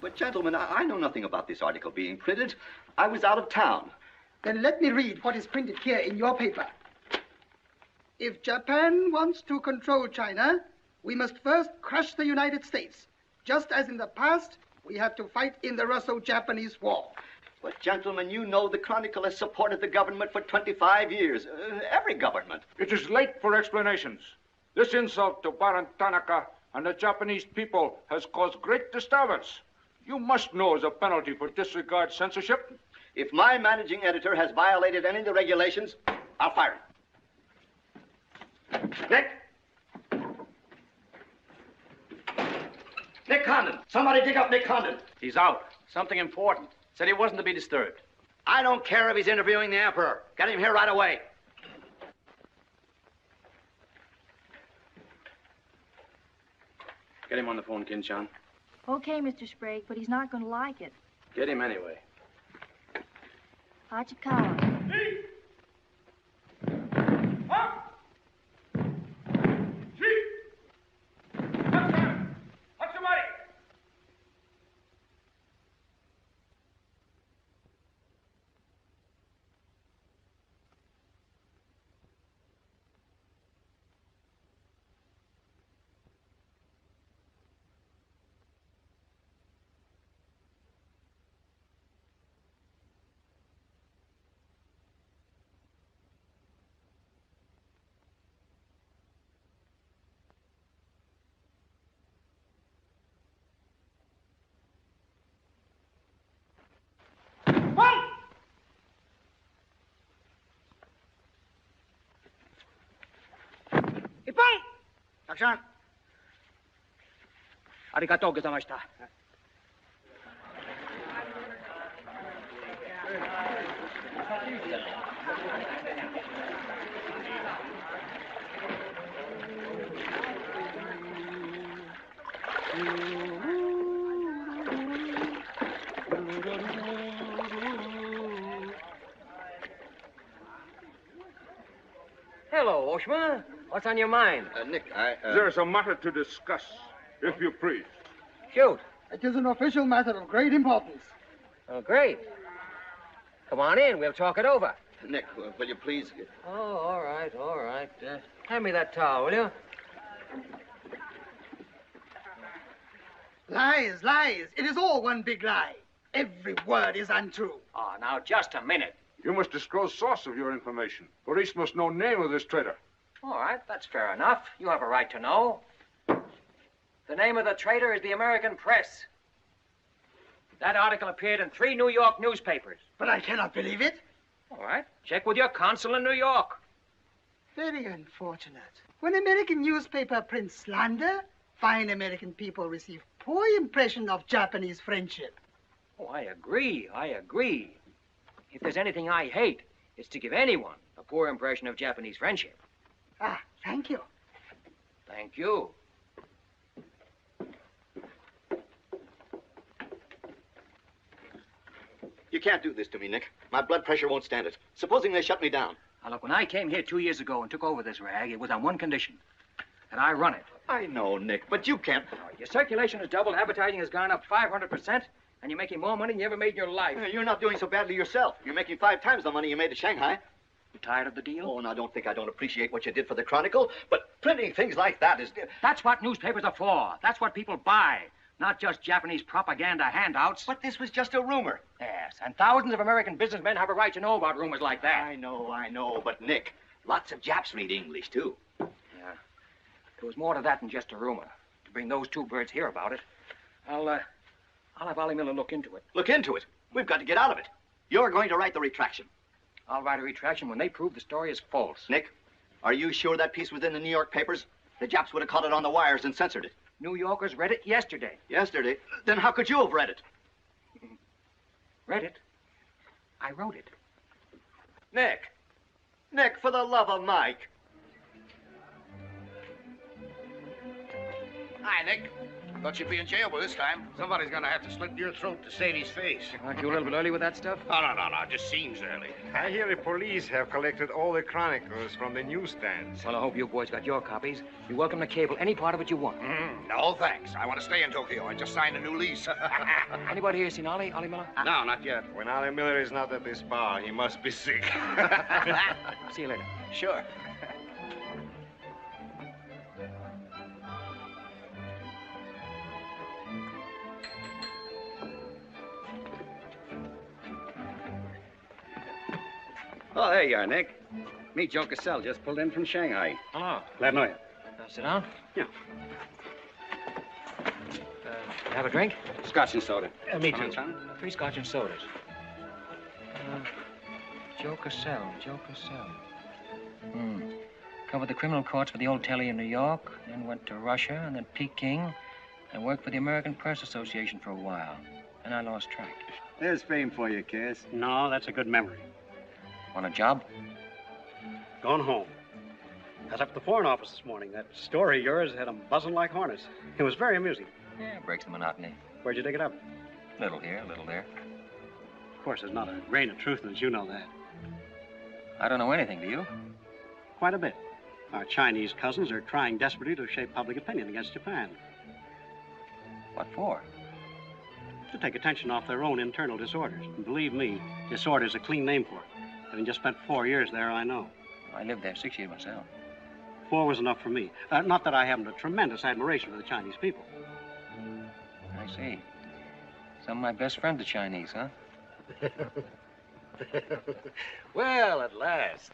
But, gentlemen, I know nothing about this article being printed. I was out of town. Then let me read what is printed here in your paper. If Japan wants to control China, we must first crush the United States. Just as in the past, we have to fight in the Russo-Japanese War. But, gentlemen, you know the Chronicle has supported the government for 25 years. Every government. It is late for explanations. This insult to Baron Tanaka and the Japanese people has caused great disturbance. You must know as a penalty for disregard censorship. If my managing editor has violated any of the regulations, I'll fire him. Nick! Nick Condon! Somebody dig up Nick Condon. He's out. Something important. Said he wasn't to be disturbed. I don't care if he's interviewing the Emperor. Get him here right away. Get him on the phone, Kin-chan. Okay, Mr. Sprague, but he's not going to like it. Get him anyway. Hachikawa. Takshan. Arigatou gozaimashita. Hello, Oshma. What's on your mind? Nick, There's a matter to discuss, if you please. Shoot. It is an official matter of great importance. Oh, great. Come on in. We'll talk it over. Nick, will you please... Oh, all right, all right. Hand me that towel, will you? Lies, lies. It is all one big lie. Every word is untrue. Oh, now, just a minute. You must disclose source of your information. Police must know name of this traitor. All right, that's fair enough. You have a right to know. The name of the traitor is the American press. That article appeared in 3 New York newspapers. But I cannot believe it. All right, check with your consul in New York. Very unfortunate. When American newspaper prints slander, fine American people receive poor impression of Japanese friendship. Oh, I agree, I agree. If there's anything I hate, it's to give anyone a poor impression of Japanese friendship. Ah, thank you. Thank you. You can't do this to me, Nick. My blood pressure won't stand it. Supposing they shut me down. Now, look, when I came here 2 years ago and took over this rag, it was on one condition. That I run it. I know, Nick, but you can't... Your circulation has doubled, advertising has gone up 500%, and you're making more money than you ever made in your life. You're not doing so badly yourself. You're making 5 times the money you made at Shanghai. You tired of the deal? Oh, now don't think I don't appreciate what you did for the Chronicle, but printing things like that is... That's what newspapers are for. That's what people buy. Not just Japanese propaganda handouts. But this was just a rumor. Yes, and thousands of American businessmen have a right to know about rumors like that. I know, but Nick, lots of Japs read English, too. Yeah. There was more to that than just a rumor. To bring those 2 birds here about it, I'll have Ollie Miller look into it. Look into it? We've got to get out of it. You're going to write the retraction. I'll write a retraction when they prove the story is false. Nick, are you sure that piece was in the New York papers? The Japs would have caught it on the wires and censored it. New Yorkers read it yesterday. Yesterday? Then how could you have read it? Read it? I wrote it. Nick, for the love of Mike. Hi, Nick. Thought you'd be in jail by this time. Somebody's gonna have to slit your throat to save his face. Aren't you a little bit early with that stuff? No. Just seems early. I hear the police have collected all the chronicles from the newsstands. Well, I hope you boys got your copies. You're welcome to cable any part of it you want. No, thanks. I want to stay in Tokyo. I just signed a new lease. Anybody here seen Ollie Miller? No, not yet. When Ollie Miller is not at this bar, he must be sick. See you later. Sure. Oh, there you are, Nick. Me, Joe Cassell, just pulled in from Shanghai. Hello. Glad to know you. Sit down. Yeah. Have a drink? Scotch and soda. Me Come too. on, son. 3 scotch and sodas. Joe Cassell. Covered the criminal courts for the old telly in New York, then went to Russia, and then Peking, and worked for the American Press Association for a while. And I lost track. There's fame for you, Cass. No, that's a good memory. Want a job? Gone home. I was up at the Foreign Office this morning. That story of yours had them buzzing like hornets. It was very amusing. Yeah, it breaks the monotony. Where'd you dig it up? Little here, little there. Of course, there's not a grain of truth in it. You know that. I don't know anything, do you? Quite a bit. Our Chinese cousins are trying desperately to shape public opinion against Japan. What for? To take attention off their own internal disorders. And believe me, disorder's a clean name for it. Having just spent 4 years there, I know. I lived there 6 years myself. 4 was enough for me. Not that I haven't a tremendous admiration for the Chinese people. I see. Some of my best friends are Chinese, huh? Well, at last.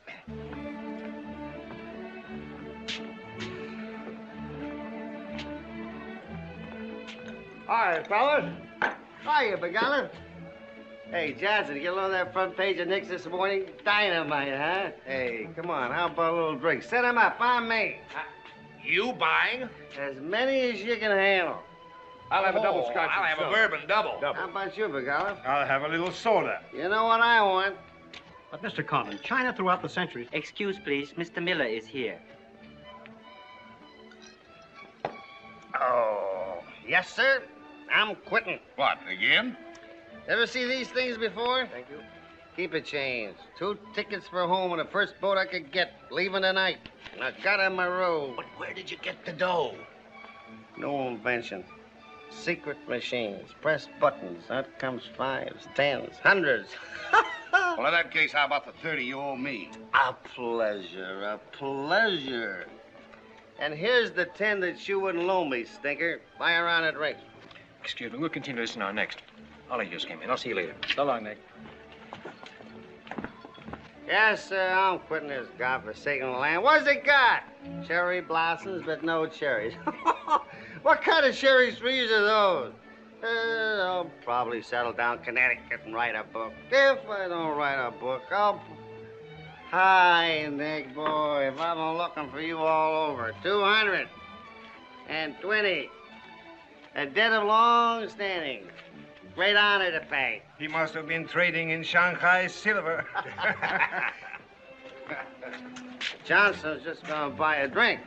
Hi, fellas. Hiya, Big Olive. Hey, Johnson, get along that front page of Nick's this morning? Dynamite, huh? Hey, come on, how about a little drink? Set him up, on me. You buying? As many as you can handle. I'll have a double scotch. I'll have a bourbon double. How about you, Big Olive? I'll have a little soda. You know what I want? But, Mr. Condon, China throughout the centuries... Excuse, please. Mr. Miller is here. Oh, yes, sir. I'm quitting. What, again? Ever see these things before? Thank you. Keep it changed. 2 tickets for home on the first boat I could get, leaving tonight. And I got on my road. But where did you get the dough? No invention. Secret machines. Press buttons. Out comes 5s, 10s, 100s. Well, in that case, how about the 30 you owe me? A pleasure, a pleasure. And here's the 10 that you wouldn't loan me, stinker. Buy a round of drink. Excuse me, we'll continue this in our next. Ollie just came in. I'll see you later. So long, Nick. Yes, sir, I'm quitting this godforsaken land. What's it got? Cherry blossoms, but no cherries. What kind of cherry trees are those? I'll probably settle down Connecticut and write a book. If I don't write a book, I'll... Hi, Nick, boy. If I've been looking for you all over. 220. A debt of long standing. Great honor to pay. He must have been trading in Shanghai silver. Johnson's just gonna buy a drink.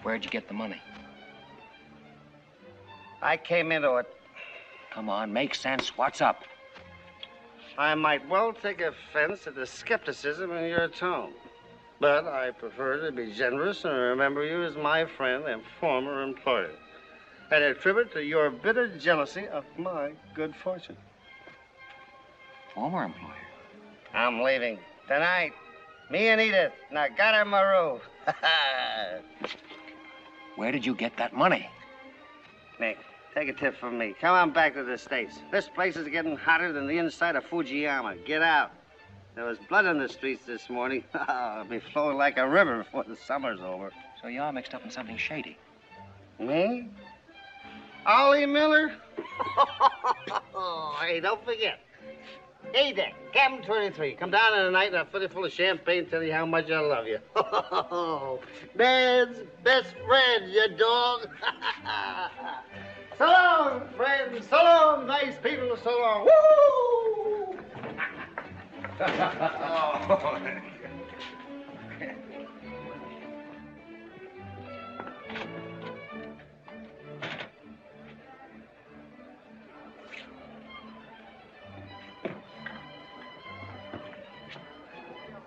Where'd you get the money? I came into it. Come on, make sense. What's up? I might well take offense at the skepticism in your tone. But I prefer to be generous and remember you as my friend and former employer. And attribute to your bitter jealousy of my good fortune. Former employer? I'm leaving tonight. Me and Edith. And I got her my roof. Where did you get that money? Nick, take a tip from me. Come on back to the States. This place is getting hotter than the inside of Fujiyama. Get out. There was blood on the streets this morning. It'll be flowing like a river before the summer's over. So you're mixed up in something shady. Me? Ollie Miller? Hey, don't forget. Hey, Dick, Captain 23. Come down in the night and I'll fill you full of champagne and tell you how much I love you. Man's best friend, you dog. So long, friends. So long, nice people. So long. Woo!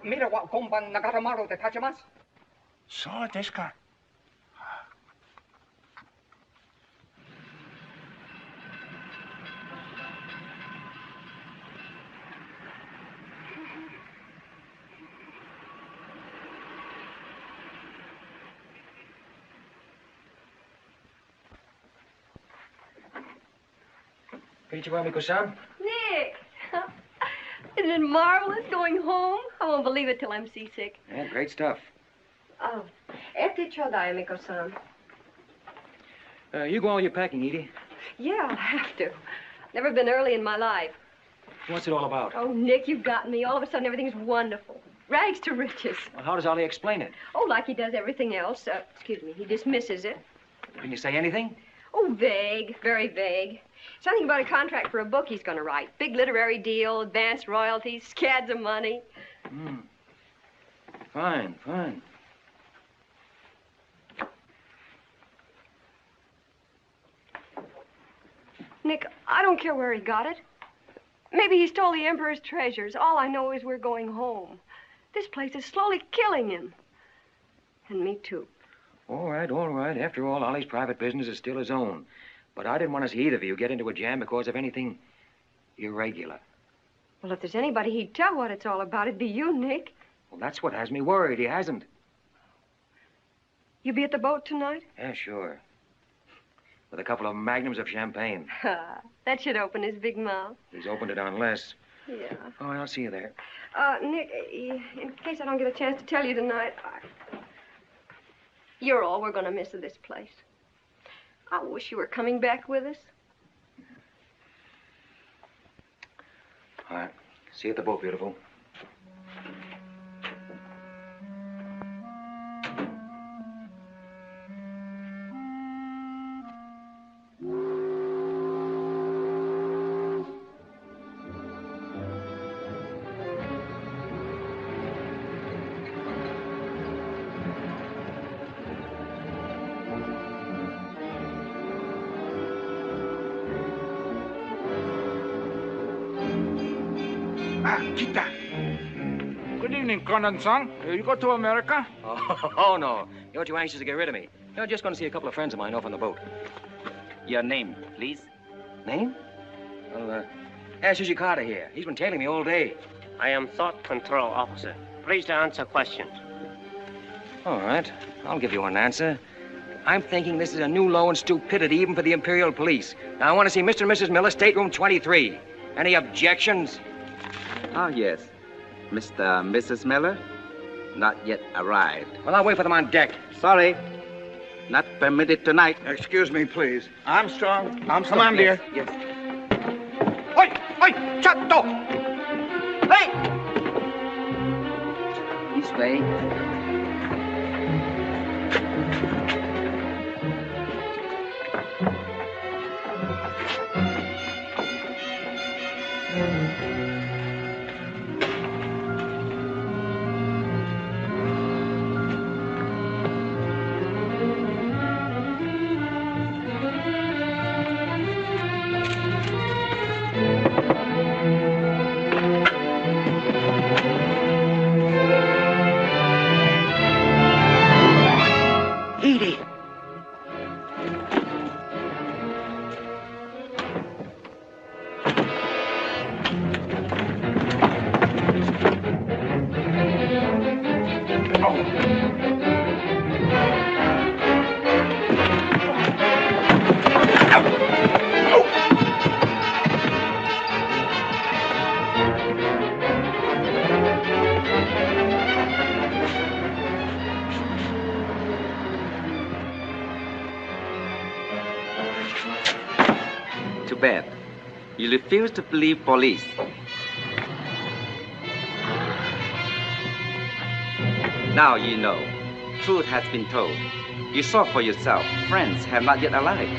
Mira wa konban nagaramaru de tachimasu. So desu ka. Konnichiwa, Miko-san. Nick! Isn't it marvelous going home? I won't believe it till I'm seasick. Yeah, great stuff. Oh, ete chodai, Miko-san. You go all your packing, Edie. Yeah, I'll have to. Never been early in my life. What's it all about? Oh, Nick, you've got me. All of a sudden, everything's wonderful. Rags to riches. Well, how does Ollie explain it? Oh, like he does everything else. Excuse me, he dismisses it. Can you say anything? Oh, vague, very vague. Something about a contract for a book he's going to write. Big literary deal, advanced royalties, scads of money. Fine, fine. Nick, I don't care where he got it. Maybe he stole the Emperor's treasures. All I know is we're going home. This place is slowly killing him. And me, too. All right, all right. After all, Ollie's private business is still his own. But I didn't want to see either of you get into a jam because of anything irregular. Well, if there's anybody he'd tell what it's all about, it'd be you, Nick. Well, that's what has me worried. He hasn't. You be at the boat tonight? Yeah, sure. With a couple of magnums of champagne. That should open his big mouth. He's opened it on less. Yeah. Oh, I'll see you there. Nick, in case I don't get a chance to tell you tonight, you're all we're going to miss of this place. I wish you were coming back with us. All right. See you at the boat, beautiful. Good evening, Condon-san. You go to America? Oh, no. You're too anxious to get rid of me. You're just going to see a couple of friends of mine off on the boat. Your name, please? Name? Well, ask Sushi Carter here. He's been tailing me all day. I am Thought Control Officer. Please to answer questions. All right. I'll give you an answer. I'm thinking this is a new low in stupidity even for the Imperial Police. Now, I want to see Mr. and Mrs. Miller, stateroom 23. Any objections? Oh, yes. Mr. and Mrs. Miller? Not yet arrived. Well, I'll wait for them on deck. Sorry. Not permitted tonight. Excuse me, please. Armstrong. Come on, dear. Yes. Oi! Oi! Chatto! Hey! This way. Too bad. You refuse to believe police. Now you know. Truth has been told. You saw for yourself. Friends have not yet arrived.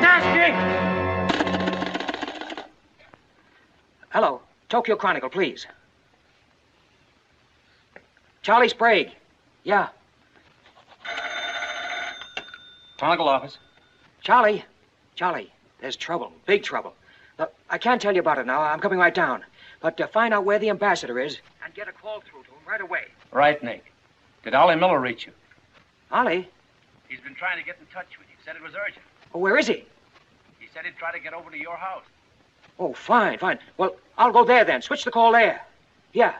Taski! Hello. Tokyo Chronicle, please. Charlie Sprague. Yeah. Chronicle office. Charlie, there's trouble. Big trouble. I can't tell you about it now. I'm coming right down. But find out where the ambassador is and get a call through to him right away. Right, Nick. Did Ollie Miller reach you? Ollie? He's been trying to get in touch with you. Said it was urgent. Oh, where is he? He said he'd try to get over to your house. Oh, fine. Well, I'll go there then. Switch the call there. Yeah.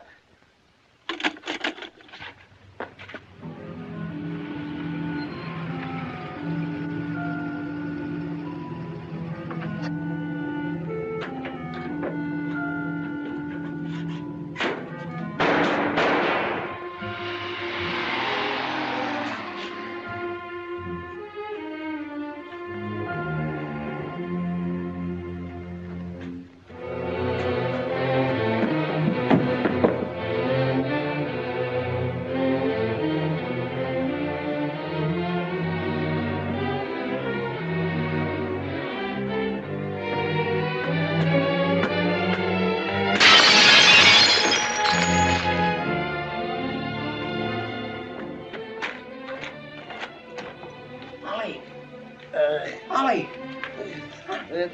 Ollie!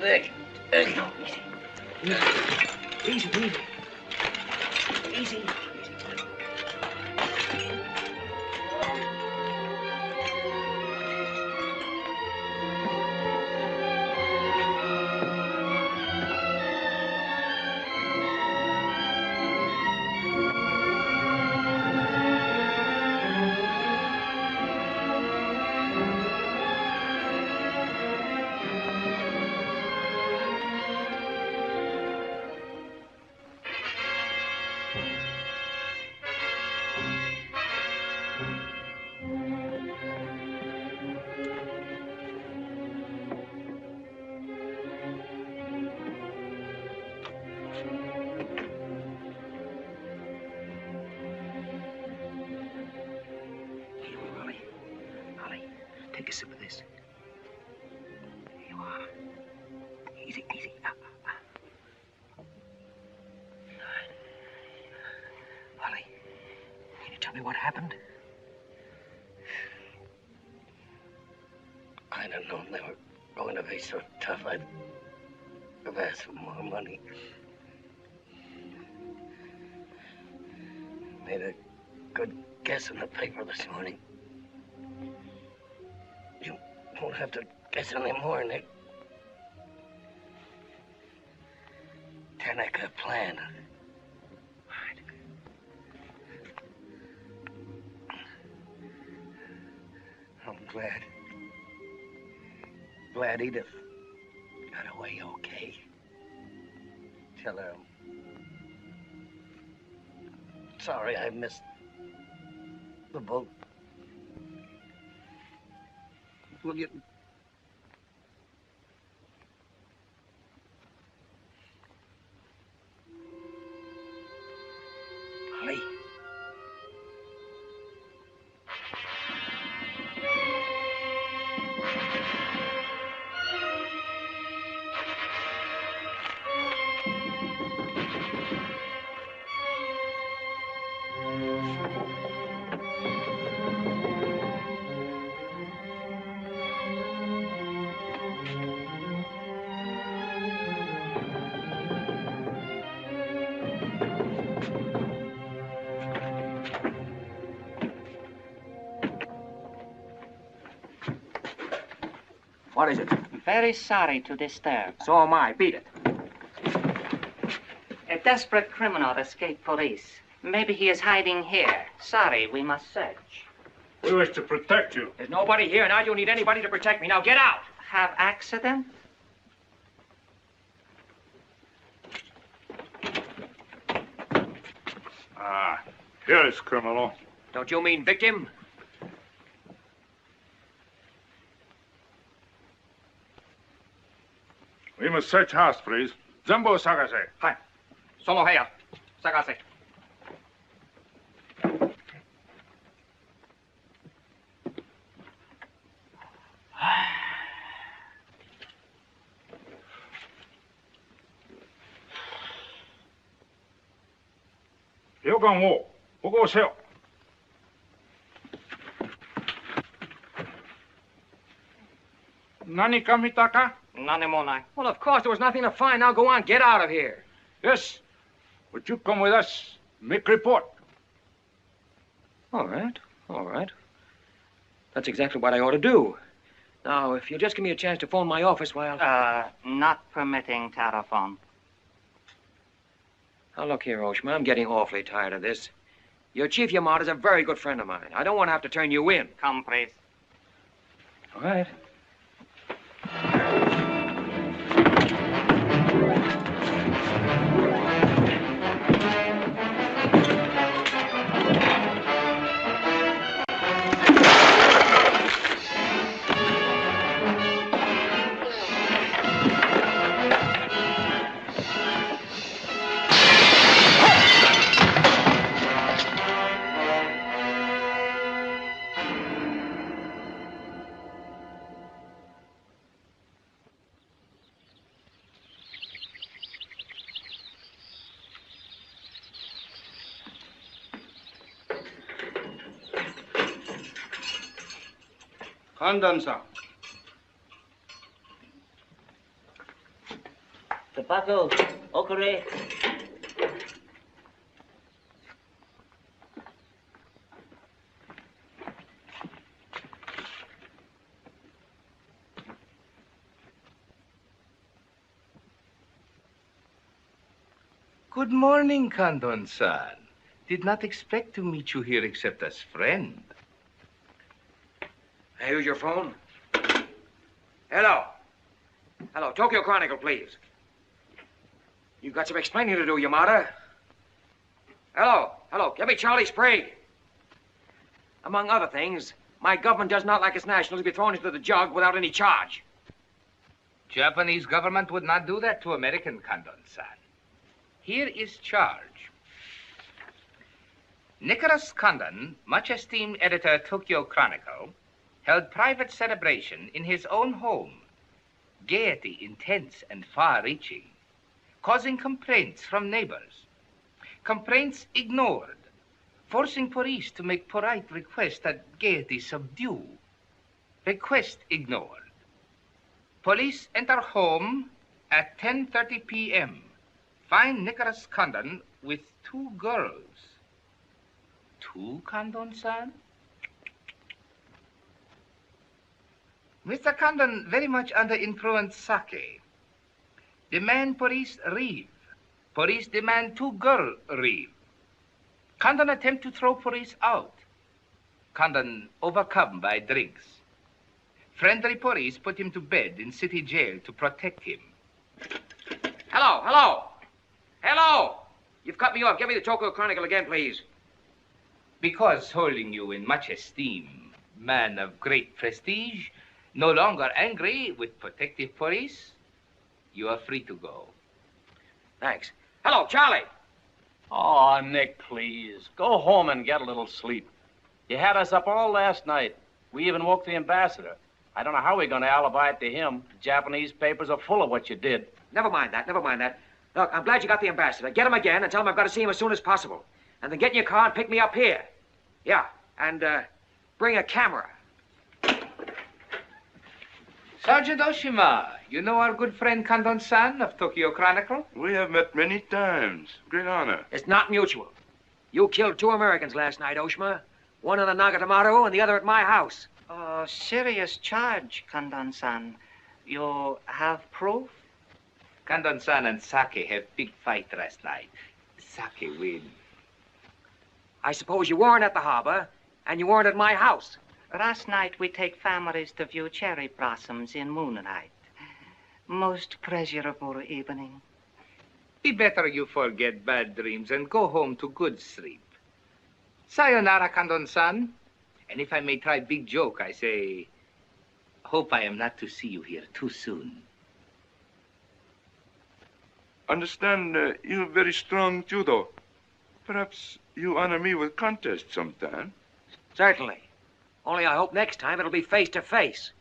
Nick. Easy. Easy. Take a sip of this. Here you are. Easy. Ollie, can you tell me what happened? I'd have known they were going to be so tough, I'd have asked for more money. Made a good guess in the paper this morning. You won't have to guess anymore, Nick. Tanaka plan. I'm glad Edith got away okay. Tell her I'm sorry I missed the boat. Will you... Ollie. What is it? Very sorry to disturb. So am I. Beat it. A desperate criminal escaped police. Maybe he is hiding here. Sorry, we must search. We wish to protect you. There's nobody here, and I don't need anybody to protect me. Now get out. Have accident? Ah, here is criminal. Don't you mean victim? We must search house, please. Zembo sagase. Hi. Sono heya. Sagase. 여관 5, 보고 오세요.何か見たか? nanemonai. Well, of course, there was nothing to find. Now go on, get out of here. Yes, but you come with us. Make report. All right, all right. That's exactly what I ought to do. Now, if you'll just give me a chance to phone my office while... Not permitting telephone. Now, look here, Oshma, I'm getting awfully tired of this. Your Chief Yamada's a very good friend of mine. I don't want to have to turn you in. Come, please. All right. Condon-san. Tobacco, okure. Good morning, Condon-san. Did not expect to meet you here except as friend. Hey, use your phone. Hello. Hello, Tokyo Chronicle, please. You've got some explaining to do, Yamada. Hello, hello, give me Charlie Sprague. Among other things, my government does not like its nationals to be thrown into the jug without any charge. Japanese government would not do that to American, Condon-san. Here is charge. Nicholas Condon, much esteemed editor Tokyo Chronicle, held private celebration in his own home. Gaiety intense and far-reaching, causing complaints from neighbors. Complaints ignored, forcing police to make polite request that gaiety subdue. Request ignored. Police enter home at 10:30 p.m. Find Nicholas Condon with 2 girls. 2, Condon-san? Mr. Condon very much under influence sake. Demand police leave. Police demand 2 girls leave. Condon attempt to throw police out. Condon overcome by drinks. Friendly police put him to bed in city jail to protect him. Hello, hello. Hello. You've cut me off. Give me the Tokyo Chronicle again, please. Because holding you in much esteem, man of great prestige, no longer angry with protective police, you are free to go. Thanks. Hello, Charlie. Oh, Nick, please. Go home and get a little sleep. You had us up all last night. We even woke the ambassador. I don't know how we're going to alibi it to him. The Japanese papers are full of what you did. Never mind that, never mind that. Look, I'm glad you got the ambassador. Get him again and tell him I've got to see him as soon as possible. And then get in your car and pick me up here. Yeah, and bring a camera. Sergeant Oshima, you know our good friend Condon-san of Tokyo Chronicle? We have met many times. Great honor. It's not mutual. You killed 2 Americans last night, Oshima. One in the Nagatomaru and the other at my house. Oh, serious charge, Condon-san. You have proof? Condon-san and Sake have big fight last night. Sake win. I suppose you weren't at the harbor, and you weren't at my house. Last night we take families to view cherry blossoms in moonlight. Most pleasurable evening. Be better you forget bad dreams and go home to good sleep. Sayonara, Condon-san. And if I may try big joke, I say, hope I am not to see you here too soon. Understand you have very strong judo. Perhaps you honor me with contest sometime. Certainly. Only I hope next time it'll be face to face.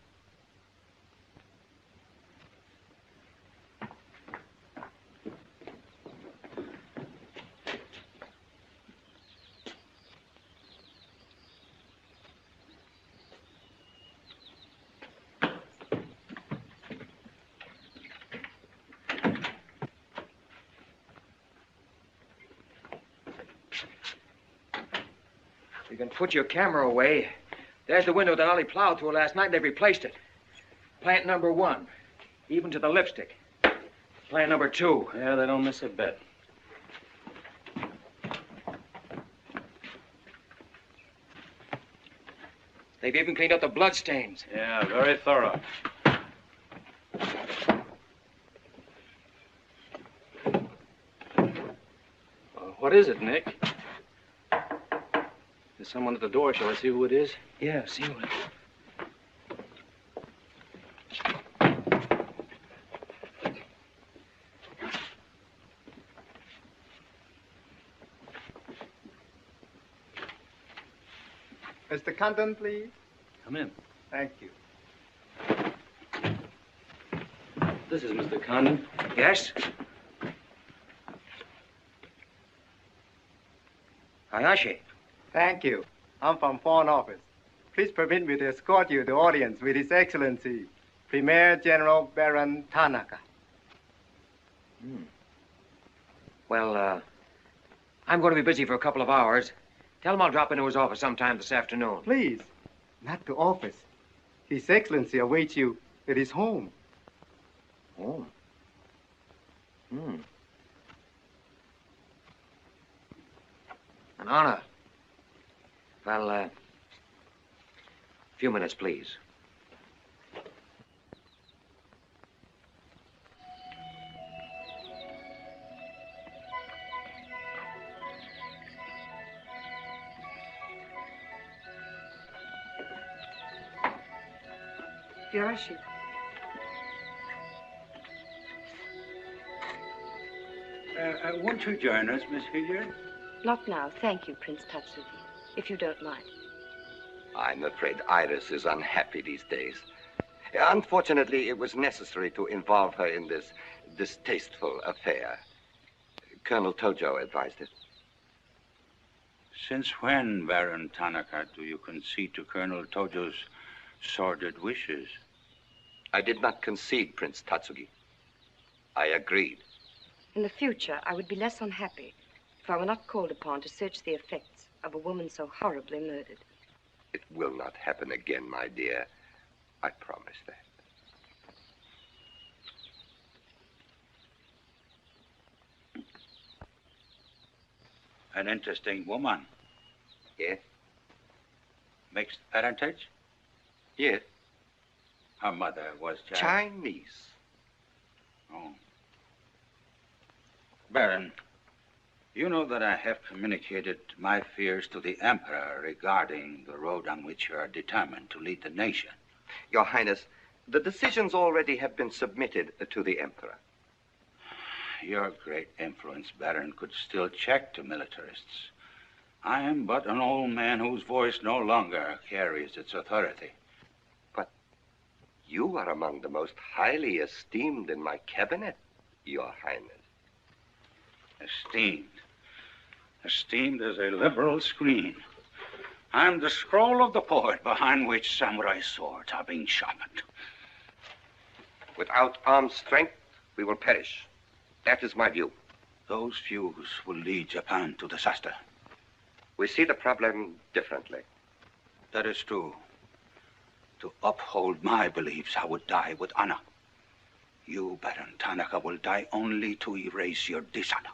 you can put your camera away, there's the window that Ollie plowed through last night, and they've replaced it. Plant number 1, even to the lipstick. Plant number 2. Yeah, they don't miss a bit. They've even cleaned up the bloodstains. Yeah, very thorough. What is it, Nick? There's someone at the door. Shall I see who it is? Yeah, see who it is. Mr. Condon, please. Come in. Thank you. This is Mr. Condon. Yes? Hayashi. Thank you. I'm from Foreign Office. Please permit me to escort you to the audience with His Excellency, Premier General Baron Tanaka. Well, I'm going to be busy for a couple of hours. Tell him I'll drop into his office sometime this afternoon. Please, not to office. His Excellency awaits you at his home. Home? An honor. Well, a few minutes, please. Yoshi. Won't you join us, Miss Hilliard? Not now, thank you, Prince Tatsuki, if you don't mind. I'm afraid Iris is unhappy these days. Unfortunately, it was necessary to involve her in this distasteful affair. Colonel Tojo advised it. Since when, Baron Tanaka, do you concede to Colonel Tojo's sordid wishes? I did not concede, Prince Tatsugi. I agreed. In the future, I would be less unhappy if I were not called upon to search the effects of a woman so horribly murdered. It will not happen again, my dear. I promise that. An interesting woman. Yes? Mixed parentage? Yes. Her mother was Chinese. Oh. Baron, you know that I have communicated my fears to the Emperor regarding the road on which you are determined to lead the nation. Your Highness, the decisions already have been submitted to the Emperor. Your great influence, Baron, could still check the militarists. I am but an old man whose voice no longer carries its authority. But you are among the most highly esteemed in my cabinet, Your Highness. Esteemed. Esteemed as a liberal screen. I'm the scroll of the poet behind which samurai swords are being sharpened. Without armed strength, we will perish. That is my view. Those views will lead Japan to disaster. We see the problem differently. That is true. To uphold my beliefs, I would die with honor. You, Baron Tanaka, will die only to erase your dishonor.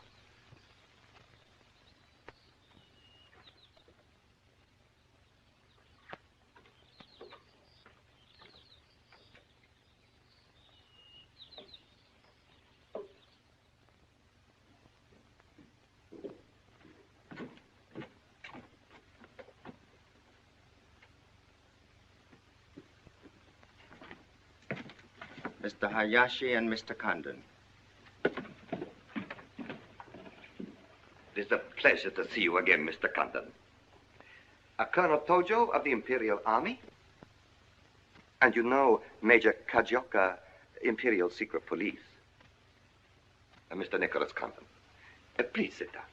Mr. Hayashi and Mr. Condon. It is a pleasure to see you again, Mr. Condon. Colonel Tojo of the Imperial Army. And you know Major Kajioka, Imperial Secret Police. Mr. Nicholas Condon. Please sit down.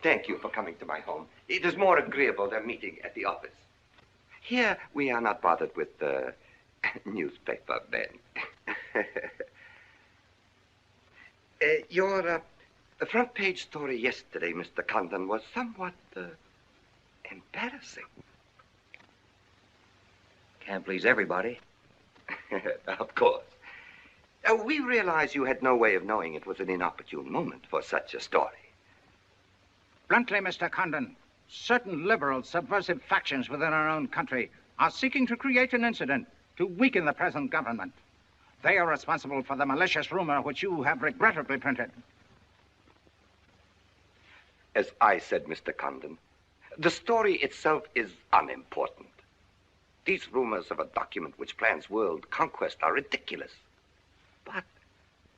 Thank you for coming to my home. It is more agreeable than meeting at the office. Here, we are not bothered with the newspaper men. Your The front page story yesterday, Mr. Condon, was somewhat embarrassing. Can't please everybody. Of course. We realize you had no way of knowing it was an inopportune moment for such a story. Bluntly, Mr. Condon, certain liberal subversive factions within our own country are seeking to create an incident to weaken the present government. They are responsible for the malicious rumor which you have regrettably printed. As I said, Mr. Condon, the story itself is unimportant. These rumors of a document which plans world conquest are ridiculous. But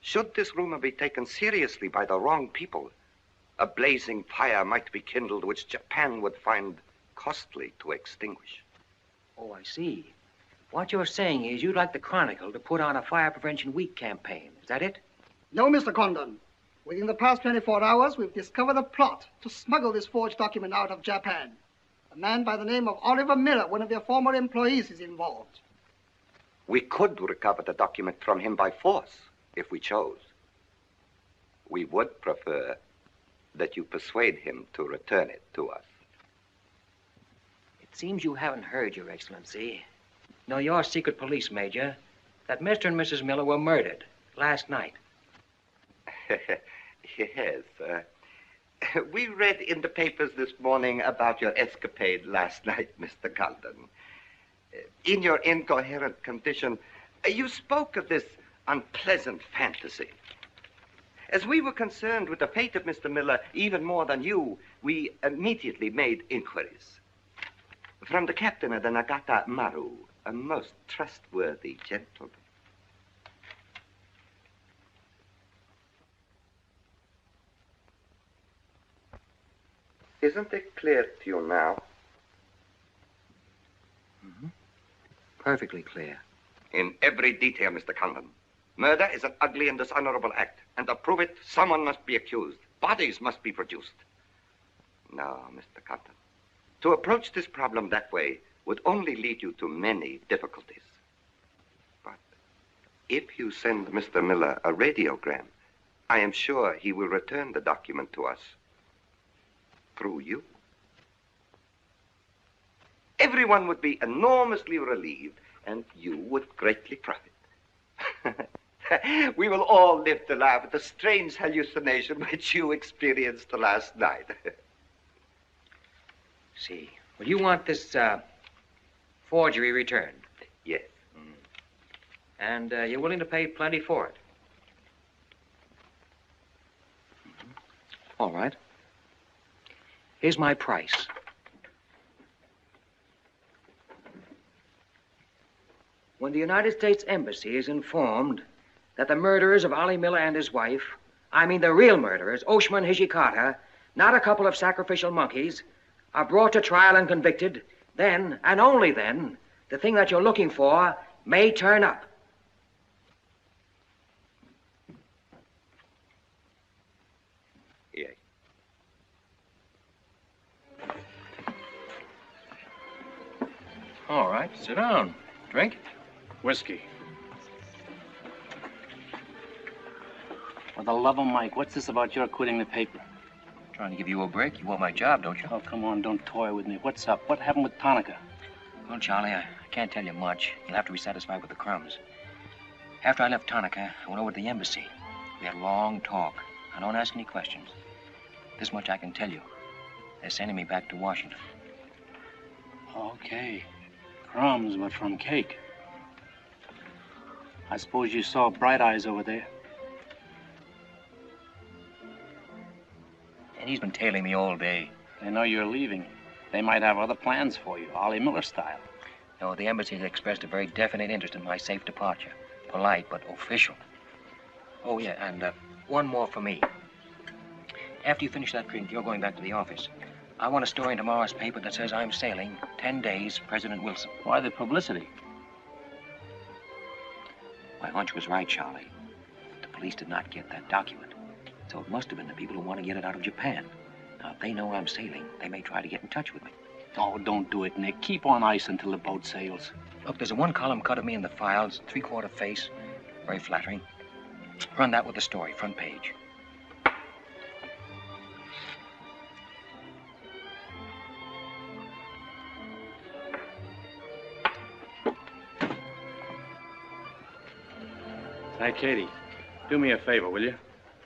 should this rumor be taken seriously by the wrong people, a blazing fire might be kindled which Japan would find costly to extinguish. Oh, I see. What you're saying is you'd like the Chronicle to put on a fire prevention week campaign. Is that it? No, Mr. Condon. Within the past 24 hours, we've discovered a plot to smuggle this forged document out of Japan. A man by the name of Oliver Miller, one of their former employees, is involved. We could recover the document from him by force, if we chose. We would prefer that you persuade him to return it to us. It seems you haven't heard, Your Excellency. No, your secret police, Major, that Mr. and Mrs. Miller were murdered last night. Yes. We read in the papers this morning about your escapade last night, Mr. Condon. In your incoherent condition, you spoke of this unpleasant fantasy. As we were concerned with the fate of Mr. Miller even more than you, we immediately made inquiries. From the captain of the Nagata Maru, a most trustworthy gentleman. Isn't it clear to you now? Mm-hmm. Perfectly clear. In every detail, Mr. Condon. Murder is an ugly and dishonorable act, and to prove it, someone must be accused. Bodies must be produced. No, Mr. Condon. To approach this problem that way would only lead you to many difficulties. But if you send Mr. Miller a radiogram, I am sure he will return the document to us through you. Everyone would be enormously relieved, and you would greatly profit. We will all live to laugh at the strange hallucination which you experienced last night. See. Well, you want this forgery returned? Yes. And you're willing to pay plenty for it? Mm-hmm. All right. Here's my price. When the United States Embassy is informed that the murderers of Ollie Miller and his wife, I mean the real murderers, Oshima and Hijikata, not a couple of sacrificial monkeys, are brought to trial and convicted, then, and only then, the thing that you're looking for may turn up. Yes. All right, sit down. Drink? Whiskey. For the love of Mike, what's this about your quitting the paper? Trying to give you a break. You want my job, don't you? Oh, come on, don't toy with me. What's up? What happened with Tonica? Well, Charlie, I can't tell you much. You'll have to be satisfied with the crumbs. After I left Tonica, I went over to the embassy. We had a long talk. I don't ask any questions. This much I can tell you. They're sending me back to Washington. Okay. Crumbs, but from cake. I suppose you saw Bright Eyes over there. And he's been tailing me all day. They know you're leaving. They might have other plans for you, Ollie Miller style. No, the embassy has expressed a very definite interest in my safe departure. Polite, but official. Oh, yeah, and one more for me. After you finish that drink, you're going back to the office. I want a story in tomorrow's paper that says I'm sailing 10 days, President Wilson. Why the publicity? My hunch was right, Charlie. The police did not get that document. So it must have been the people who want to get it out of Japan. Now, if they know I'm sailing, they may try to get in touch with me. Oh, don't do it, Nick. Keep on ice until the boat sails. Look, there's a one-column cut of me in the files, 3/4 face. Very flattering. Run that with the story, front page. Hey, Katie, do me a favor, will you?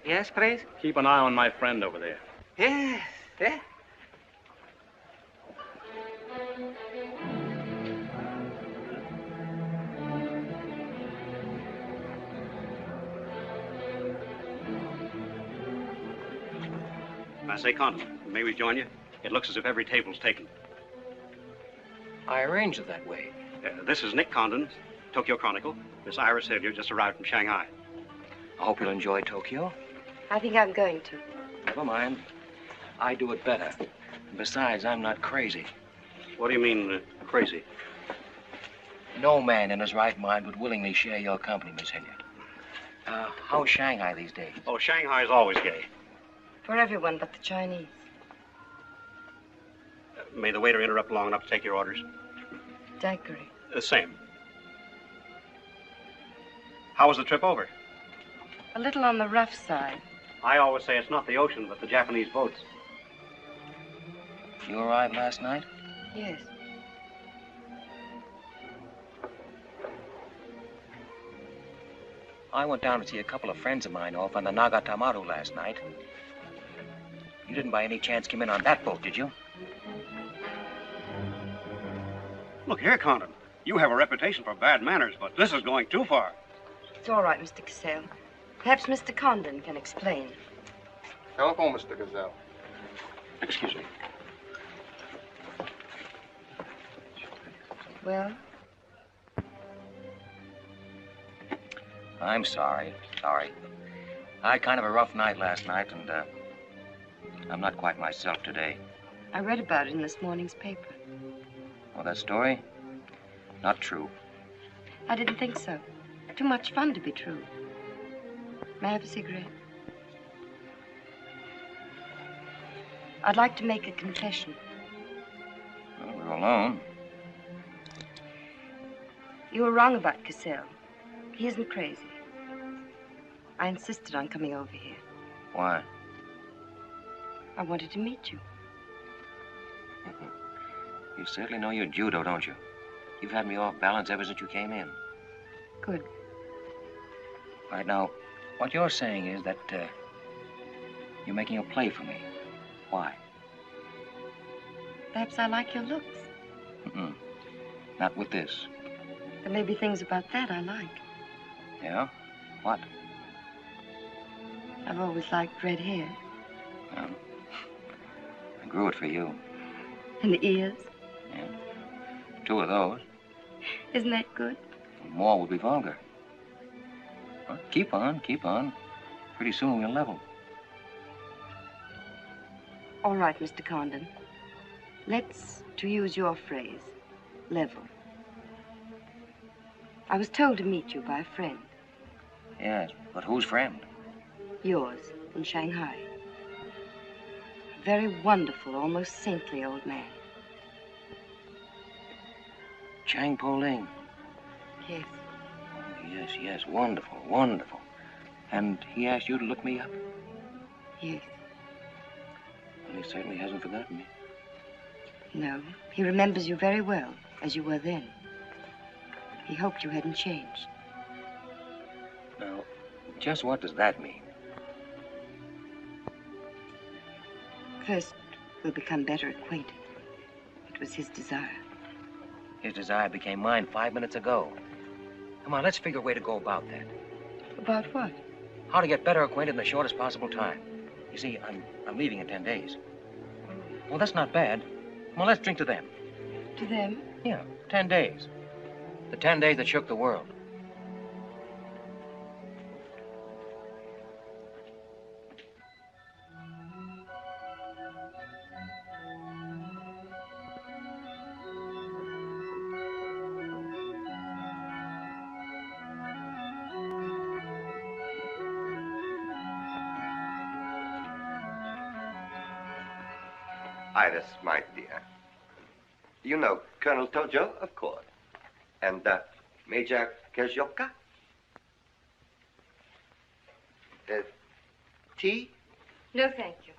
Yes, please? Keep an eye on my friend over there. Yes, yes. I say, Condon, may we join you? It looks as if every table's taken. I arranged it that way. This is Nick Condon, Tokyo Chronicle. Miss Iris Hilliard just arrived from Shanghai. I hope you'll enjoy Tokyo. I think I'm going to. Never mind. I do it better. Besides, I'm not crazy. What do you mean, crazy? No man in his right mind would willingly share your company, Miss Hilliard. How's Shanghai these days? Oh, Shanghai's always gay. For everyone but the Chinese. May the waiter interrupt long enough to take your orders? Daiquiri. Same. How was the trip over? A little on the rough side. I always say it's not the ocean, but the Japanese boats. You arrived last night? Yes. I went down to see a couple of friends of mine off on the Nagatamaru last night. You didn't by any chance come in on that boat, did you? Look here, Condon. You have a reputation for bad manners, but this is going too far. It's all right, Mr. Cassell. Perhaps Mr. Condon can explain. Telephone, Mr. Gazelle. Excuse me. Well? I'm sorry. Sorry. I had kind of a rough night last night, and I'm not quite myself today. I read about it in this morning's paper. Oh, that story? Not true. I didn't think so. Too much fun to be true. May I have a cigarette? I'd like to make a confession. Well, we're alone. You were wrong about Cassell. He isn't crazy. I insisted on coming over here. Why? I wanted to meet you. You certainly know your judo, don't you? You've had me off balance ever since you came in. Good. Right now, what you're saying is that you're making a play for me. Why? Perhaps I like your looks. Mm-mm. Not with this. There may be things about that I like. Yeah? What? I've always liked red hair. Well, I grew it for you. And the ears. Yeah. 2 of those. Isn't that good? More would be vulgar. Well, keep on, keep on. Pretty soon we'll level. All right, Mr. Condon. Let's, to use your phrase, level. I was told to meet you by a friend. Yes, but whose friend? Yours, in Shanghai. A very wonderful, almost saintly old man. Chang Po-Ling. Yes. Yes, yes, wonderful, wonderful. And he asked you to look me up? Yes. Well, he certainly hasn't forgotten me. No, he remembers you very well, as you were then. He hoped you hadn't changed. Now, just what does that mean? First, we'll become better acquainted. It was his desire. His desire became mine 5 minutes ago. Come on, let's figure a way to go about that. About what? How to get better acquainted in the shortest possible time. You see, I'm leaving in 10 days. Well, that's not bad. Come on, let's drink to them. To them? Yeah, 10 days. The 10 days that shook the world. Iris, my dear. You know Colonel Tojo, of course. And Major Kajioka? Tea? No, thank you.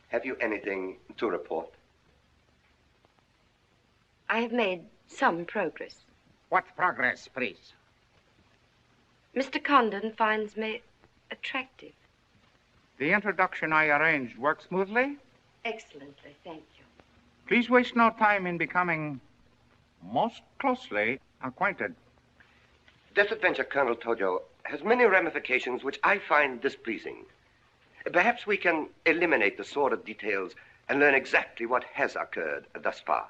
Have you anything to report? I have made some progress. What progress, please? Mr. Condon finds me attractive. The introduction I arranged worked smoothly? Excellently, thank you. Please waste no time in becoming most closely acquainted. This adventure, Colonel Tojo, has many ramifications which I find displeasing. Perhaps we can eliminate the sordid details and learn exactly what has occurred thus far.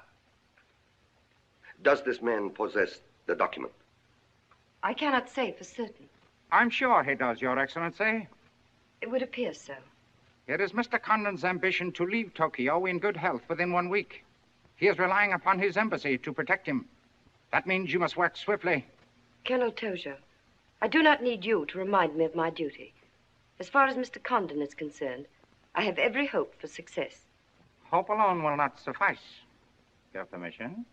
Does this man possess the document? I cannot say for certain. I'm sure he does, Your Excellency. It would appear so. It is Mr. Condon's ambition to leave Tokyo in good health within 1 week. He is relying upon his embassy to protect him. That means you must work swiftly. Colonel Tojo, I do not need you to remind me of my duty. As far as Mr. Condon is concerned, I have every hope for success. Hope alone will not suffice. Your permission?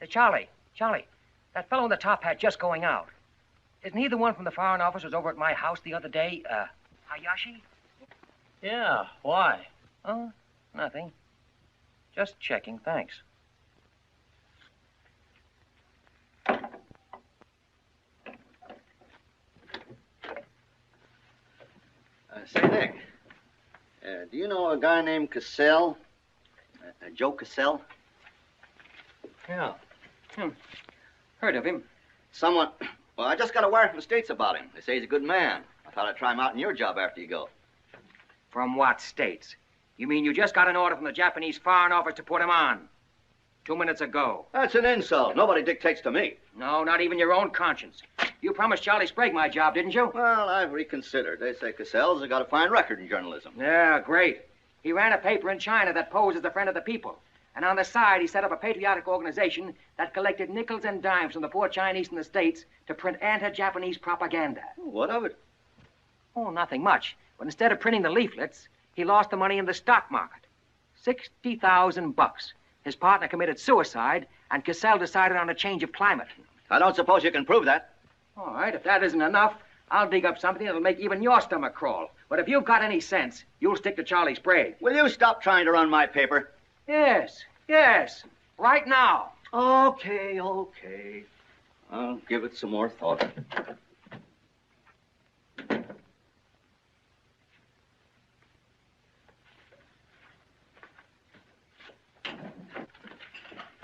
Hey, Charlie, that fellow in the top hat just going out. Isn't he the one from the Foreign Office who was over at my house the other day? Hayashi? Yeah, why? Oh, nothing. Just checking, thanks. Say, Nick, do you know a guy named Cassell? Joe Cassell? Yeah. Heard of him. Well, I just got a wire from the States about him. They say he's a good man. I thought I'd try him out in your job after you go. From what states? You mean you just got an order from the Japanese Foreign Office to put him on? 2 minutes ago. That's an insult. Nobody dictates to me. No, not even your own conscience. You promised Charlie Sprague my job, didn't you? Well, I've reconsidered. They say Cassell's got a fine record in journalism. Yeah, great. He ran a paper in China that posed as a friend of the people. And on the side, he set up a patriotic organization that collected nickels and dimes from the poor Chinese in the States to print anti-Japanese propaganda. What of it? Oh, nothing much. But instead of printing the leaflets, he lost the money in the stock market. $60,000. His partner committed suicide, and Cassell decided on a change of climate. I don't suppose you can prove that. All right, if that isn't enough, I'll dig up something that'll make even your stomach crawl. But if you've got any sense, you'll stick to Charlie Sprague. Will you stop trying to run my paper? Yes. Right now. Okay. I'll give it some more thought.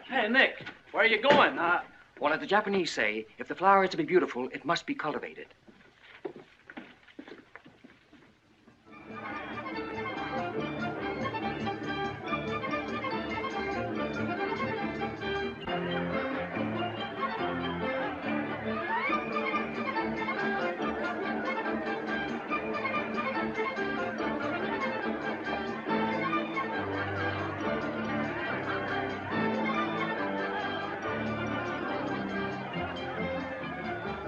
Hey, Nick, where are you going? Well, as the Japanese say, if the flower is to be beautiful, it must be cultivated.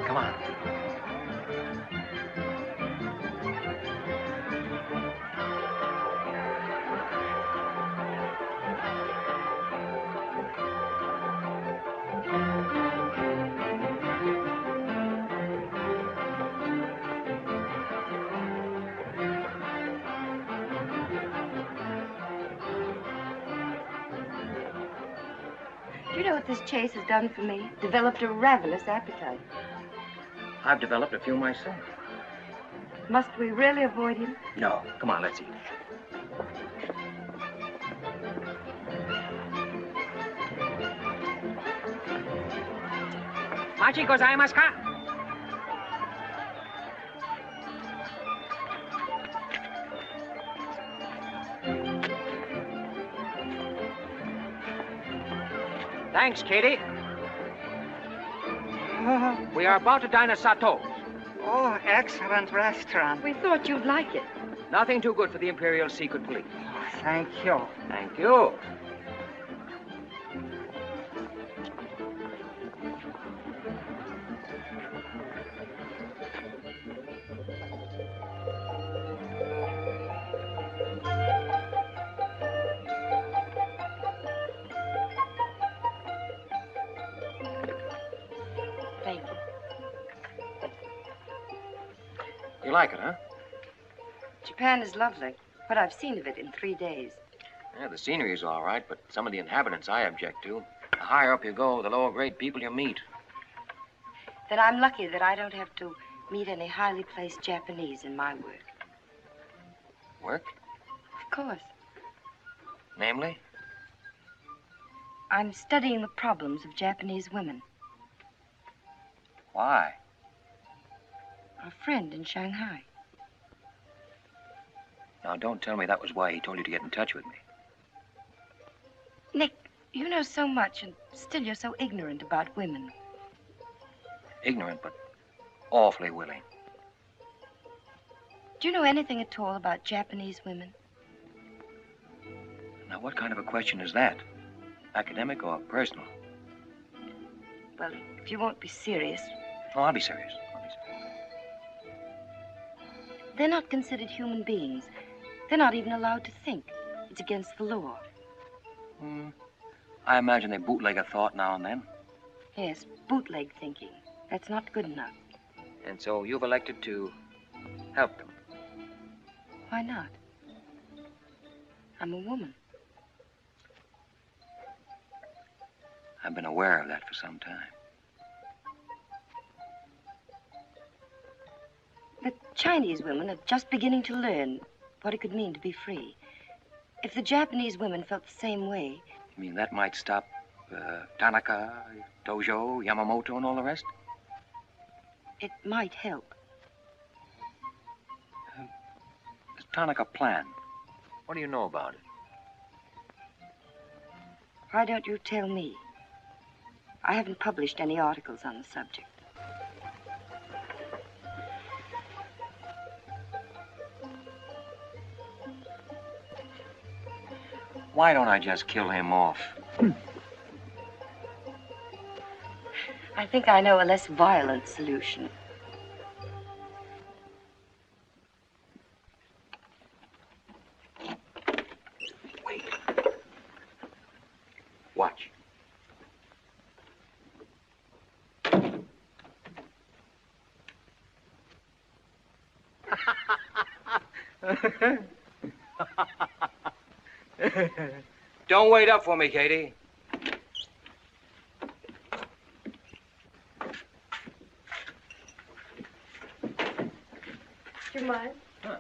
Come on. Do you know what this chase has done for me? Developed a ravenous appetite. I've developed a few myself. Must we really avoid him? No. Come on, let's eat. Machi gozaimasu ka? Thanks, Katie. We are about to dine at Sato's. Oh, excellent restaurant. We thought you'd like it. Nothing too good for the Imperial Secret Police. Thank you. Thank you. like it, huh? Japan is lovely. What I've seen of it in 3 days. Yeah, the scenery's all right, but some of the inhabitants I object to. The higher up you go, the lower grade people you meet. Then I'm lucky that I don't have to meet any highly placed Japanese in my work. Work? Of course. Namely? I'm studying the problems of Japanese women. Why? A friend in Shanghai. Now, don't tell me that was why he told you to get in touch with me. Nick, you know so much, and still you're so ignorant about women. Ignorant, but awfully willing. Do you know anything at all about Japanese women? Now, what kind of a question is that? Academic or personal? Well, if you won't be serious. Oh, I'll be serious. They're not considered human beings. They're not even allowed to think. It's against the law. I imagine they bootleg a thought now and then. Yes, bootleg thinking. That's not good enough. And so you've elected to help them. Why not? I'm a woman. I've been aware of that for some time. The Chinese women are just beginning to learn what it could mean to be free. If the Japanese women felt the same way... You mean that might stop Tanaka, Tojo, Yamamoto, and all the rest? It might help. This Tanaka plan, what do you know about it? Why don't you tell me? I haven't published any articles on the subject. Why don't I just kill him off? I think I know a less violent solution. Wait. Watch. Don't wait up for me, Katie. Do you mind? Huh.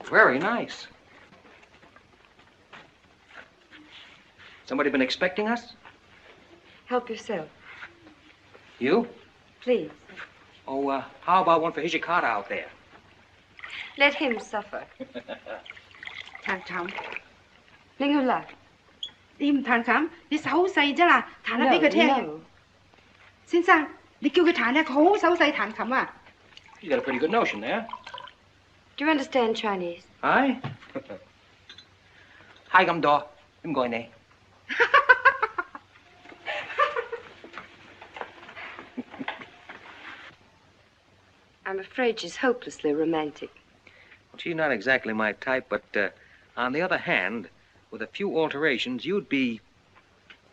Very nice. Somebody been expecting us? Help yourself. You? Please. Oh, how about one for Hijikata out there? Let him suffer. Thằng Trọng, Linh Hương là. im thằng Trọng, 你手勢啫啦，彈下俾佢聽。 No. 先生，你叫佢彈咧，佢好手勢彈琴啊。 You got a pretty good notion there. Do you understand Chinese? Hi. Hi, I'm Do. I'm going there. I'm afraid she's hopelessly romantic. Well, she's not exactly my type, but on the other hand, with a few alterations, you'd be...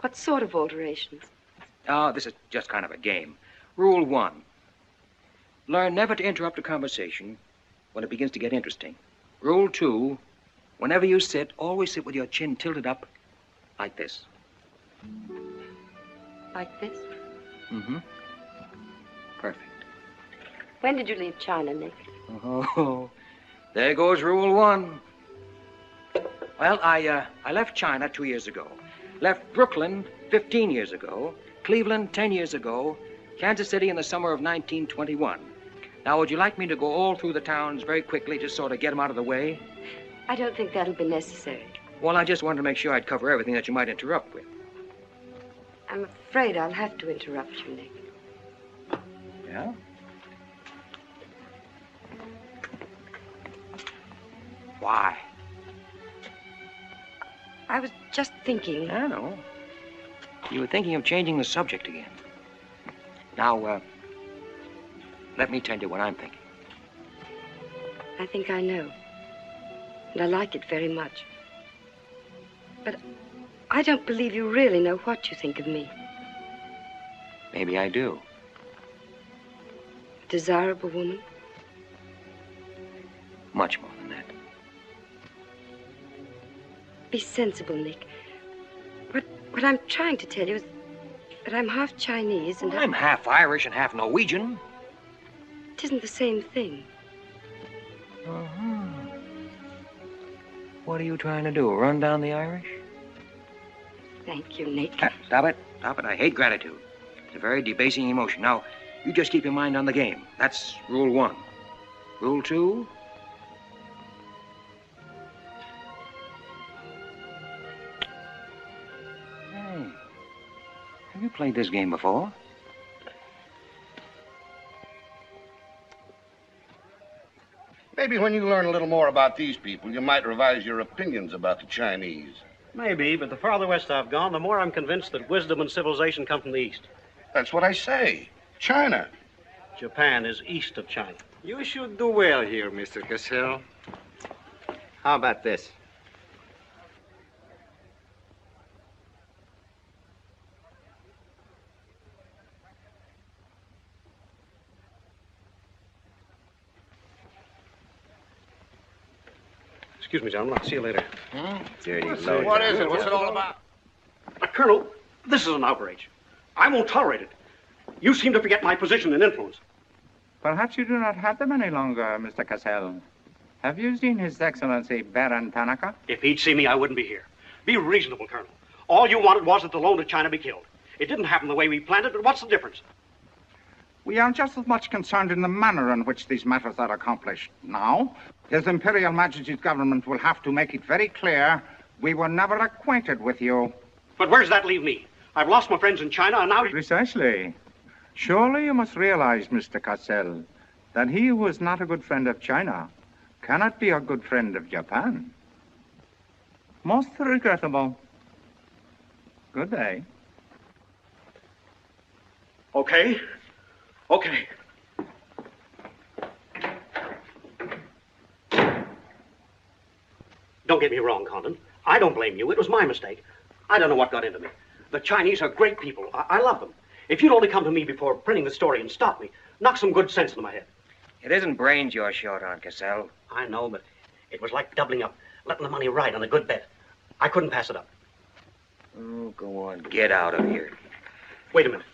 What sort of alterations? Oh, this is just kind of a game. Rule 1. Learn never to interrupt a conversation when it begins to get interesting. Rule 2. Whenever you sit, always sit with your chin tilted up like this. Like this? Mm-hmm. Perfect. When did you leave China, Nick? Oh, there goes Rule 1. Well, I left China 2 years ago. Left Brooklyn 15 years ago. Cleveland 10 years ago. Kansas City in the summer of 1921. Now, would you like me to go all through the towns very quickly, just sort of get them out of the way? I don't think that'll be necessary. Well, I just wanted to make sure I'd cover everything that you might interrupt with. I'm afraid I'll have to interrupt you, Nick. Yeah? Why? I was just thinking. I know. You were thinking of changing the subject again. Now, let me tell you what I'm thinking. I think I know. And I like it very much. But I don't believe you really know what you think of me. Maybe I do. A desirable woman? Much more than that. Be sensible, Nick. What I'm trying to tell you is that I'm half Chinese and... Well, I'm half Irish and half Norwegian. It isn't the same thing. Uh-huh. What are you trying to do, run down the Irish? Thank you, Nick. Stop it. Stop it. I hate gratitude. It's a very debasing emotion. Now, you just keep your mind on the game. That's rule 1. Rule 2... Have you played this game before? Maybe when you learn a little more about these people, you might revise your opinions about the Chinese. Maybe, but the farther west I've gone, the more I'm convinced that wisdom and civilization come from the east. That's what I say. China. Japan is east of China. You should do well here, Mr. Cassell. How about this? Excuse me, gentlemen. I'll see you later. Dirty low. What is it? What's it all about? Colonel, this is an outrage. I won't tolerate it. You seem to forget my position and influence. Perhaps you do not have them any longer, Mr. Cassell. Have you seen His Excellency Baron Tanaka? If he'd see me, I wouldn't be here. Be reasonable, Colonel. All you wanted was that the loan to China be killed. It didn't happen the way we planned it, but what's the difference? We are just as much concerned in the manner in which these matters are accomplished. Now, His Imperial Majesty's government will have to make it very clear we were never acquainted with you. But where does that leave me? I've lost my friends in China, and now... Precisely. Surely you must realize, Mr. Cassell, that he who is not a good friend of China cannot be a good friend of Japan. Most regrettable. Good day. Okay. Okay. Don't get me wrong, Condon. I don't blame you. It was my mistake. I don't know what got into me. The Chinese are great people. I love them. If you'd only come to me before printing the story and stop me, knock some good sense into my head. It isn't brains you're short on, Cassell. I know, but it was like doubling up, letting the money ride on a good bet. I couldn't pass it up. Oh, go on. Get out of here. Wait a minute.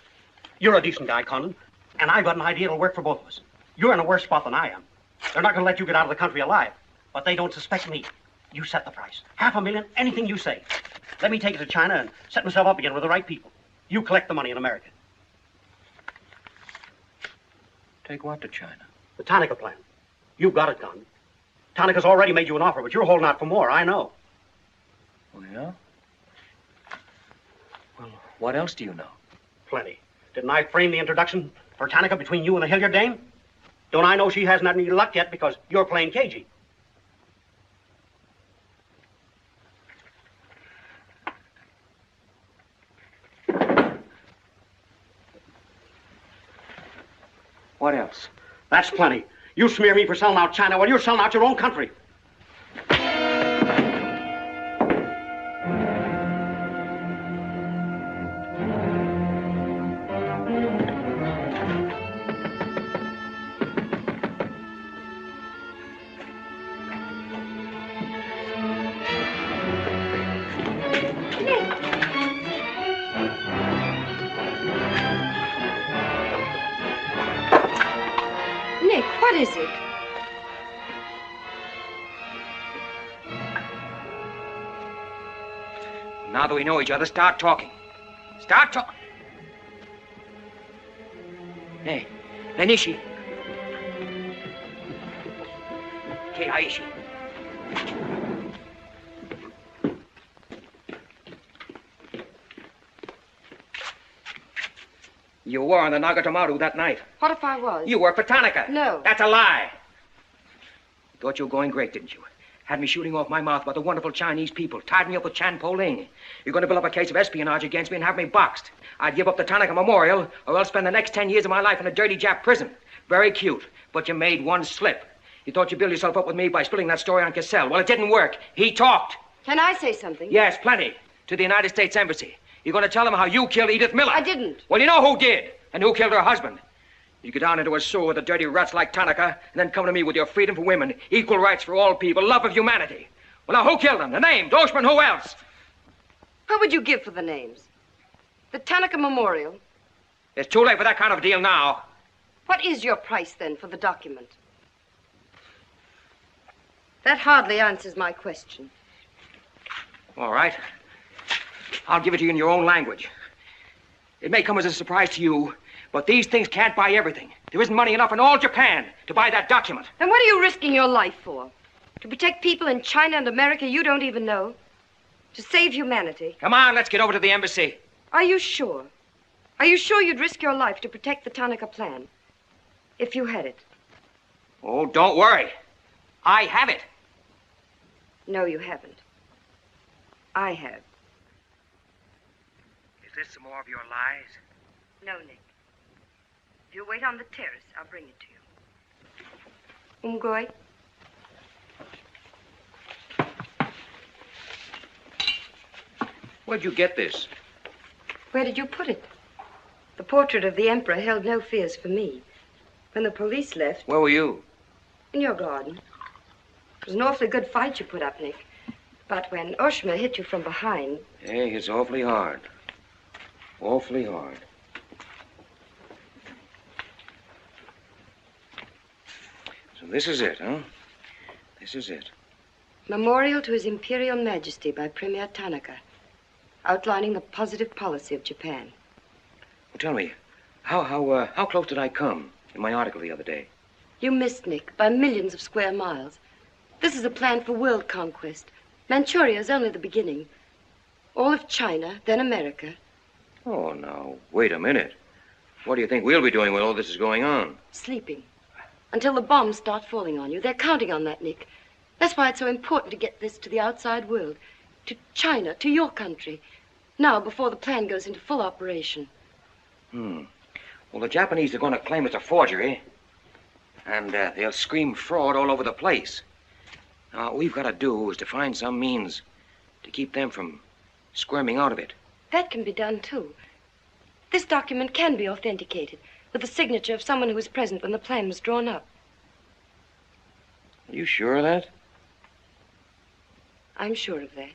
You're a decent guy, Condon, and I've got an idea that'll work for both of us. You're in a worse spot than I am. They're not going to let you get out of the country alive, but they don't suspect me. You set the price. $500,000, anything you say. Let me take it to China and set myself up again with the right people. You collect the money in America. Take what to China? The Tanaka plan. You've got it, Condon. Tanaka's already made you an offer, but you're holding out for more, I know. Oh, yeah? Well, what else do you know? Plenty. Didn't I frame the introduction for Tanaka between you and the Hilliard dame? Don't I know she hasn't had any luck yet because you're playing cagey? What else? That's plenty. You smear me for selling out China while you're selling out your own country. What is it? Now that we know each other, start talking. Start talking. Hey, Nanishi. Keiaishi. You were on the Nagatomaru that night. What if I was? You worked for Tanaka. No. That's a lie. You thought you were going great, didn't you? Had me shooting off my mouth about the wonderful Chinese people, tied me up with Chan Po-ling. You're going to build up a case of espionage against me and have me boxed. I'd give up the Tanaka Memorial, or else spend the next 10 years of my life in a dirty Jap prison. Very cute, but you made one slip. You thought you'd build yourself up with me by spilling that story on Cassell. Well, it didn't work. He talked. Can I say something? Yes, plenty. To the United States Embassy. You're going to tell them how you killed Edith Miller. I didn't. Well, you know who did, and who killed her husband. You get down into a sewer with the dirty rats like Tanaka, and then come to me with your freedom for women, equal rights for all people, love of humanity. Well, now, who killed them? The name, Doshman, who else? What would you give for the names? The Tanaka Memorial. It's too late for that kind of deal now. What is your price, then, for the document? That hardly answers my question. All right. I'll give it to you in your own language. It may come as a surprise to you, but these things can't buy everything. There isn't money enough in all Japan to buy that document. Then what are you risking your life for? To protect people in China and America you don't even know? To save humanity? Come on, let's get over to the embassy. Are you sure? Are you sure you'd risk your life to protect the Tanaka plan? If you had it? Oh, don't worry. I have it. No, you haven't. I have. Is this some more of your lies? No, Nick. If you wait on the terrace, I'll bring it to you. Umgoy? Where'd you get this? Where did you put it? The portrait of the Emperor held no fears for me. When the police left... Where were you? In your garden. It was an awfully good fight you put up, Nick. But when Oshima hit you from behind... Hey, it's awfully hard. Awfully hard. So this is it, huh? This is it. Memorial to His Imperial Majesty by Premier Tanaka, outlining the positive policy of Japan. Well, tell me, how close did I come in my article the other day? You missed, Nick, by millions of square miles. This is a plan for world conquest. Manchuria is only the beginning. All of China, then America. Oh, now, wait a minute. What do you think we'll be doing when all this is going on? Sleeping. Until the bombs start falling on you. They're counting on that, Nick. That's why it's so important to get this to the outside world. To China, to your country. Now, before the plan goes into full operation. Well, the Japanese are going to claim it's a forgery. And they'll scream fraud all over the place. Now, what we've got to do is to find some means to keep them from squirming out of it. That can be done, too. This document can be authenticated with the signature of someone who was present when the plan was drawn up. Are you sure of that? I'm sure of that.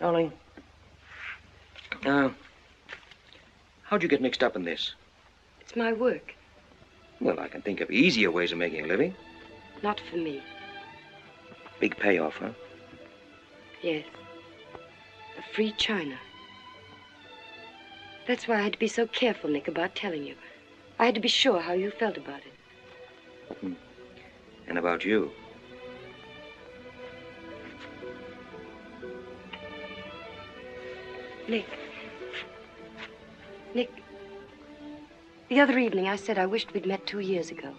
Darling, how'd you get mixed up in this? It's my work. Well, I can think of easier ways of making a living. Not for me. Big payoff, huh? Yes. A free China. That's why I had to be so careful, Nick, about telling you. I had to be sure how you felt about it. And about you. Nick, the other evening I said I wished we'd met 2 years ago.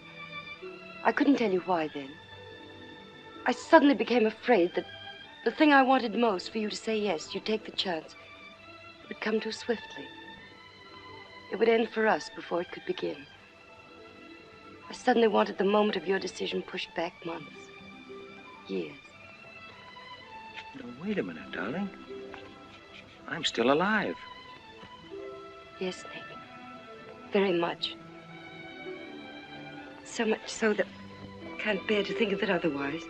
I couldn't tell you why then. I suddenly became afraid that the thing I wanted most for you to say yes, you'd take the chance, would come too swiftly. It would end for us before it could begin. I suddenly wanted the moment of your decision pushed back months, years. No, wait a minute, darling. I'm still alive. Yes, Nick. Very much. So much so that I can't bear to think of it otherwise.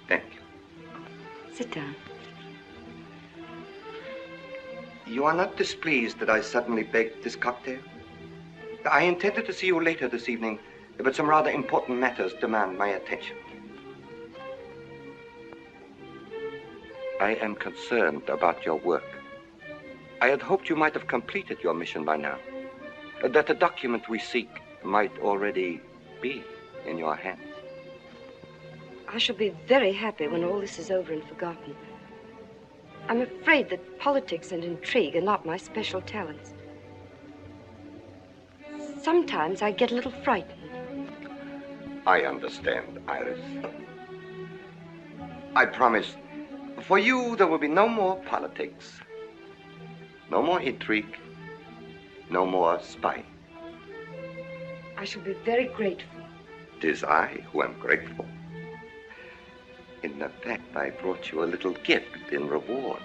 Thank you. Sit down. You are not displeased that I suddenly begged this cocktail? I intended to see you later this evening, but some rather important matters demand my attention. I am concerned about your work. I had hoped you might have completed your mission by now, that the document we seek might already be in your hands. I shall be very happy when all this is over and forgotten. I'm afraid that politics and intrigue are not my special talents. Sometimes I get a little frightened. I understand, Iris. I promise, for you there will be no more politics, no more intrigue, no more spying. I shall be very grateful. 'Tis I who am grateful. In fact, I brought you a little gift in reward.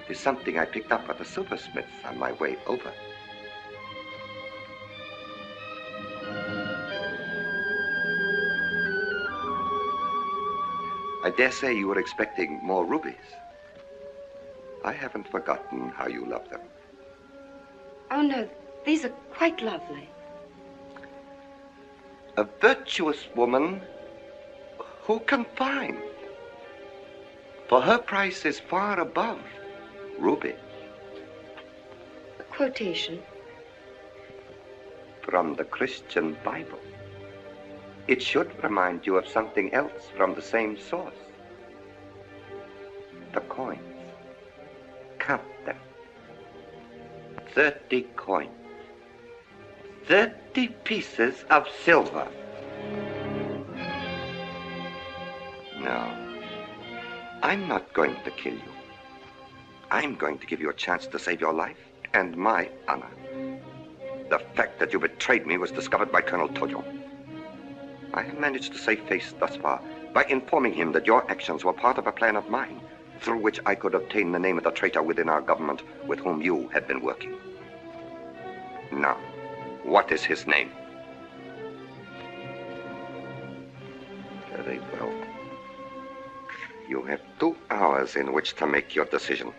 It's something I picked up at the silversmith's on my way over. I dare say you were expecting more rubies. I haven't forgotten how you love them. Oh, no, these are quite lovely. A virtuous woman who can find. For her price is far above ruby. A quotation? From the Christian Bible. It should remind you of something else from the same source. The coins. Count them. 30 coins. 30 pieces of silver. No, I'm not going to kill you. I'm going to give you a chance to save your life and my honor. The fact that you betrayed me was discovered by Colonel Tojo. I have managed to save face thus far by informing him that your actions were part of a plan of mine, through which I could obtain the name of the traitor within our government with whom you had been working. Now, what is his name? Very well. You have 2 hours in which to make your decision.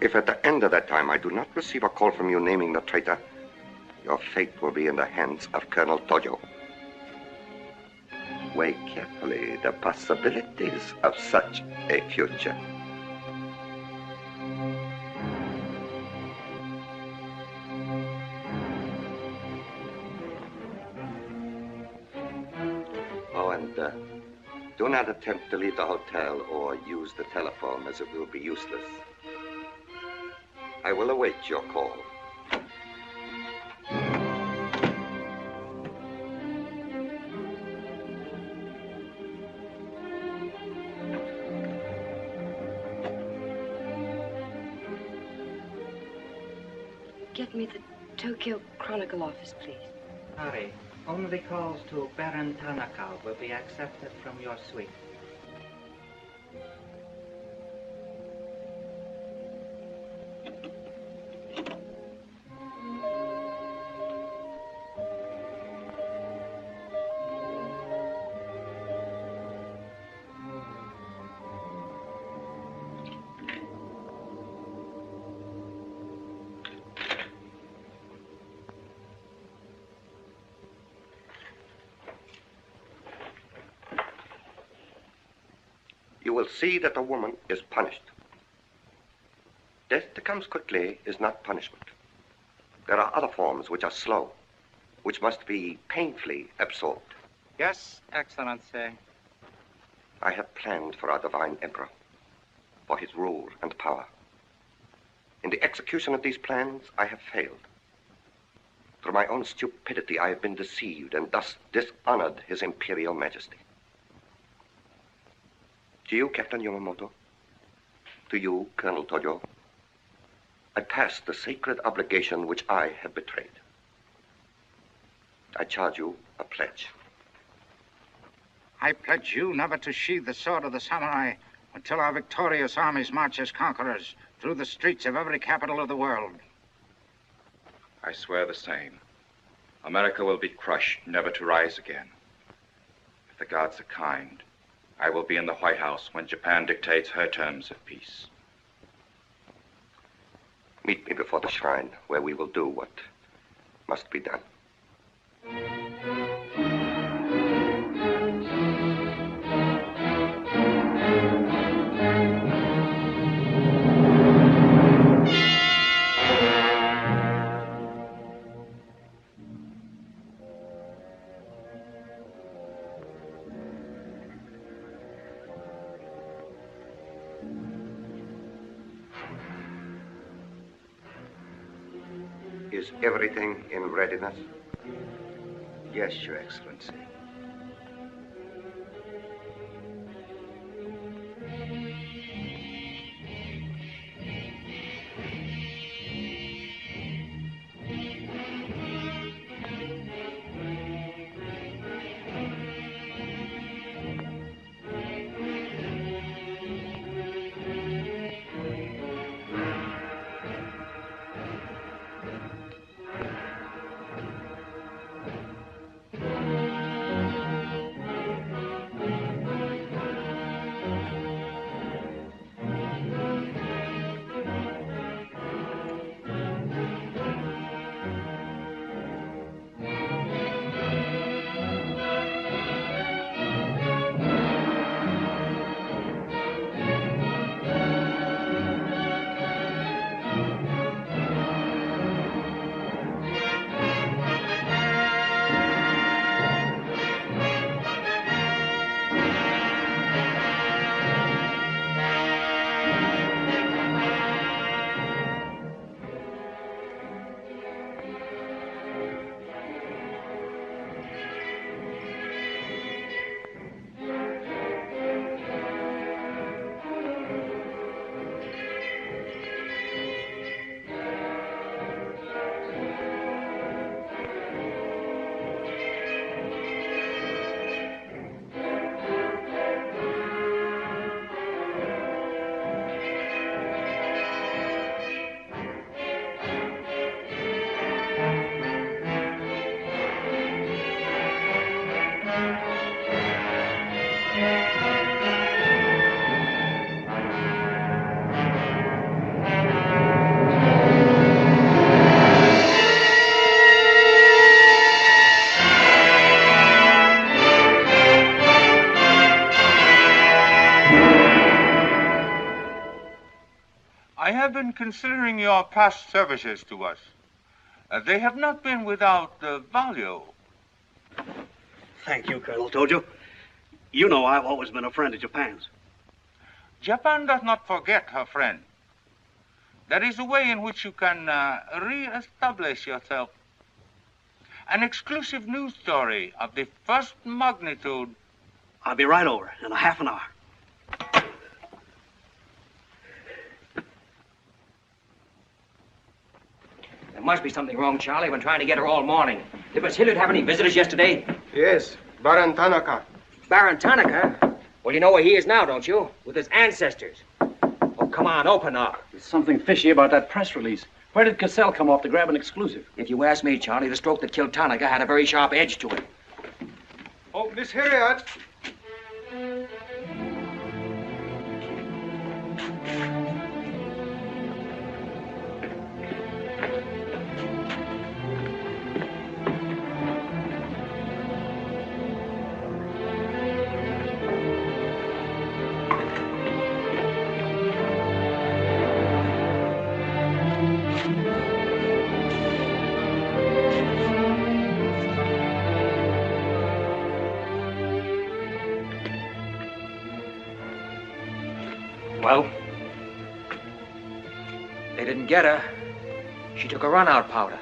If at the end of that time I do not receive a call from you naming the traitor, your fate will be in the hands of Colonel Tojo. Weigh carefully the possibilities of such a future. Oh, and do not attempt to leave the hotel or use the telephone, as it will be useless. I will await your call. Get me the Tokyo Chronicle office, please. Sorry, only calls to Baron Tanaka will be accepted from your suite. You will see that the woman is punished. Death that comes quickly is not punishment. There are other forms which are slow, which must be painfully absorbed. Yes, Excellency. I have planned for our divine emperor, for his rule and power. In the execution of these plans, I have failed. Through my own stupidity, I have been deceived and thus dishonored his imperial majesty. To you, Captain Yamamoto, to you, Colonel Tojo, I pass the sacred obligation which I have betrayed. I charge you a pledge. I pledge you never to sheathe the sword of the samurai until our victorious armies march as conquerors through the streets of every capital of the world. I swear the same. America will be crushed, never to rise again. If the gods are kind, I will be in the White House when Japan dictates her terms of peace. Meet me before the shrine, where we will do what must be done. Is everything in readiness? Yes, Your Excellency. I have been considering your past services to us. They have not been without value. Thank you, Colonel Tojo. You know I've always been a friend of Japan's. Japan does not forget her friend. There is a way in which you can re-establish yourself. An exclusive news story of the first magnitude. I'll be right over in a half an hour. There must be something wrong, Charlie. I've been trying to get her all morning. Did Miss Hilliard have any visitors yesterday? Yes, Baron Tanaka. Baron Tanaka? Well, you know where he is now, don't you? With his ancestors. Oh, come on, open up. There's something fishy about that press release. Where did Cassell come off to grab an exclusive? If you ask me, Charlie, the stroke that killed Tanaka had a very sharp edge to it. Oh, Miss Hilliard. Well, they didn't get her. She took a run-out powder.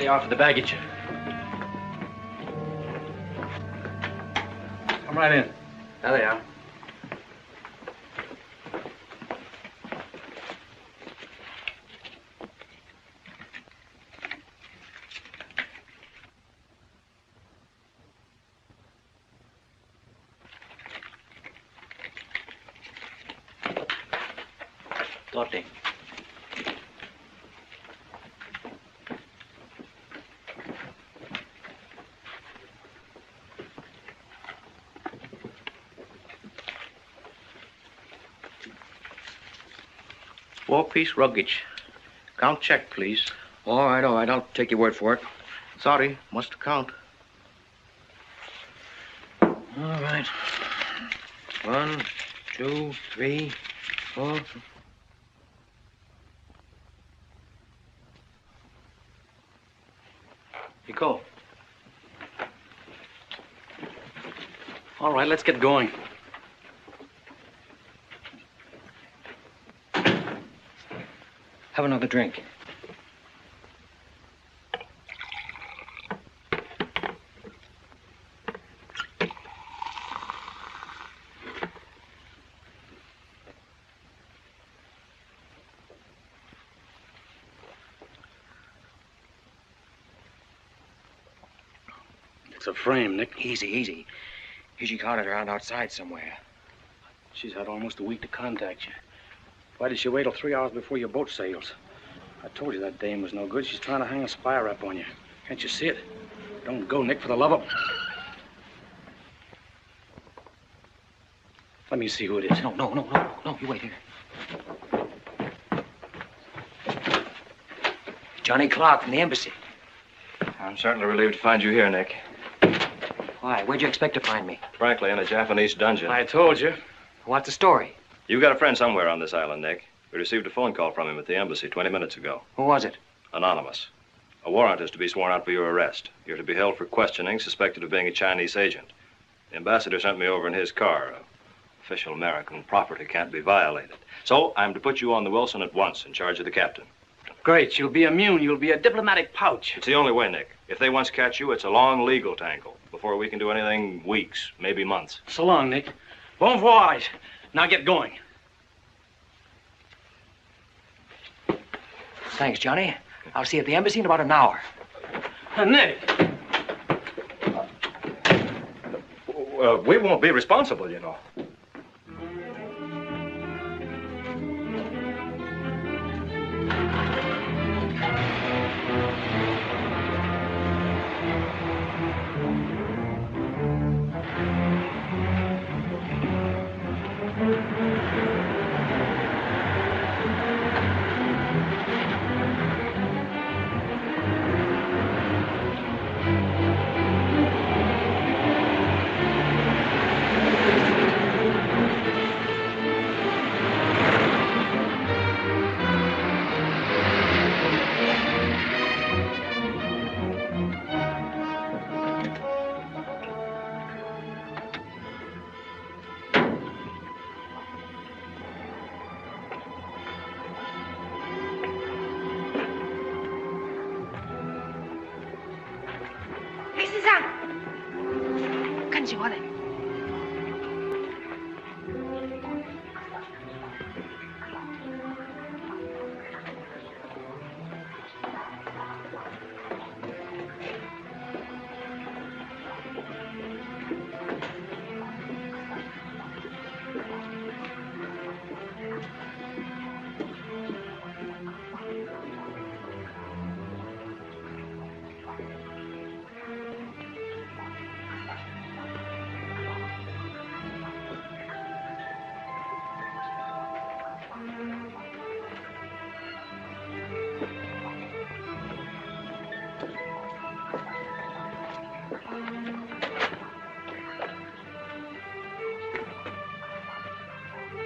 They are for the baggage. Come right in. There they are. Torte. Four-piece luggage. Count check, please. All right, I'll take your word for it. Sorry, must count. All right. 1, 2, 3, 4. Nico. All right, let's get going. Have another drink. It's a frame, Nick. Easy, easy. She caught it around outside somewhere. She's had almost a week to contact you. Why did she wait till 3 hours before your boat sails? I told you that dame was no good. She's trying to hang a spy rap on you. Can't you see it? Don't go, Nick, for the love of... Let me see who it is. No, you wait here. Johnny Clark from the embassy. I'm certainly relieved to find you here, Nick. Why? Where'd you expect to find me? Frankly, in a Japanese dungeon. I told you. What's the story? You've got a friend somewhere on this island, Nick. We received a phone call from him at the embassy 20 minutes ago. Who was it? Anonymous. A warrant is to be sworn out for your arrest. You're to be held for questioning, suspected of being a Chinese agent. The ambassador sent me over in his car. Official American property can't be violated. So I'm to put you on the Wilson at once in charge of the captain. Great. You'll be immune. You'll be a diplomatic pouch. It's the only way, Nick. If they once catch you, it's a long legal tangle. Before we can do anything, weeks, maybe months. So long, Nick. Bon voyage. Now get going. Thanks, Johnny. I'll see you at the embassy in about an hour. Nick! We won't be responsible, you know.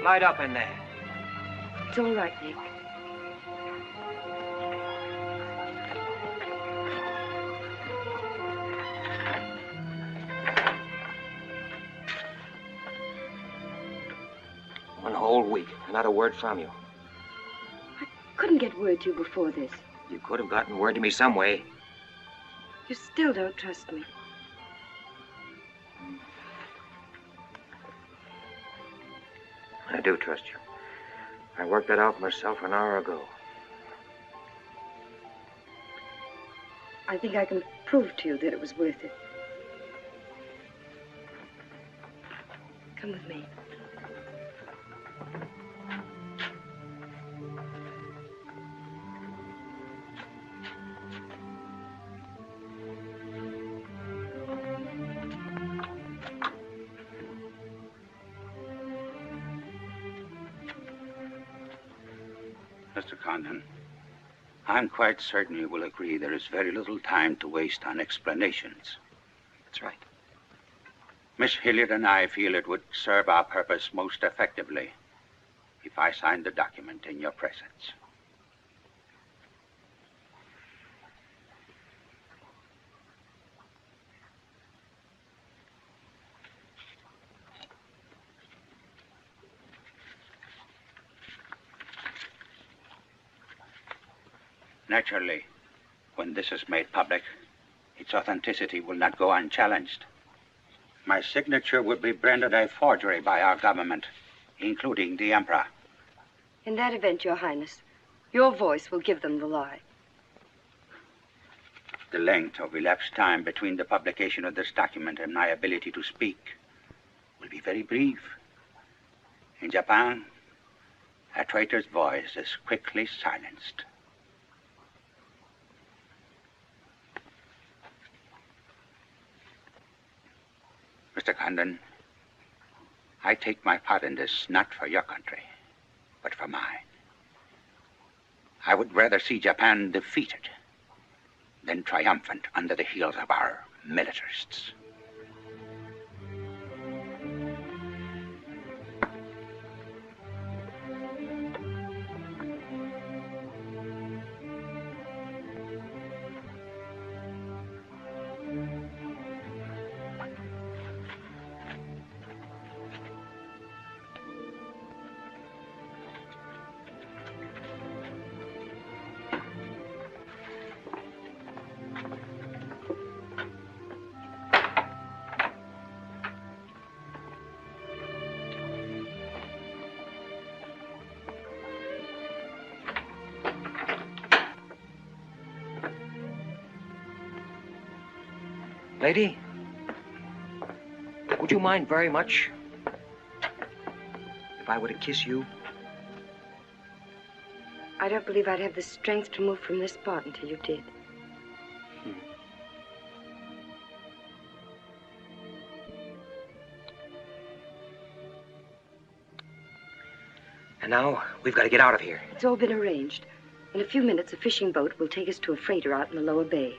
Light up in there. It's all right, Nick. One whole week, and not a word from you. Couldn't get word to you before this. You could have gotten word to me some way. You still don't trust me. I do trust you. I worked that out for myself an hour ago. I think I can prove to you that it was worth it. Come with me. Mr. Condon, I'm quite certain you will agree there is very little time to waste on explanations. That's right. Miss Hilliard and I feel it would serve our purpose most effectively if I signed the document in your presence. Naturally, when this is made public, its authenticity will not go unchallenged. My signature will be branded a forgery by our government, including the Emperor. In that event, Your Highness, your voice will give them the lie. The length of elapsed time between the publication of this document and my ability to speak will be very brief. In Japan, a traitor's voice is quickly silenced. Mr. Condon, I take my part in this not for your country, but for mine. I would rather see Japan defeated than triumphant under the heels of our militarists. Lady, would you mind very much if I were to kiss you? I don't believe I'd have the strength to move from this spot until you did. And now, we've got to get out of here. It's all been arranged. In a few minutes, a fishing boat will take us to a freighter out in the lower bay.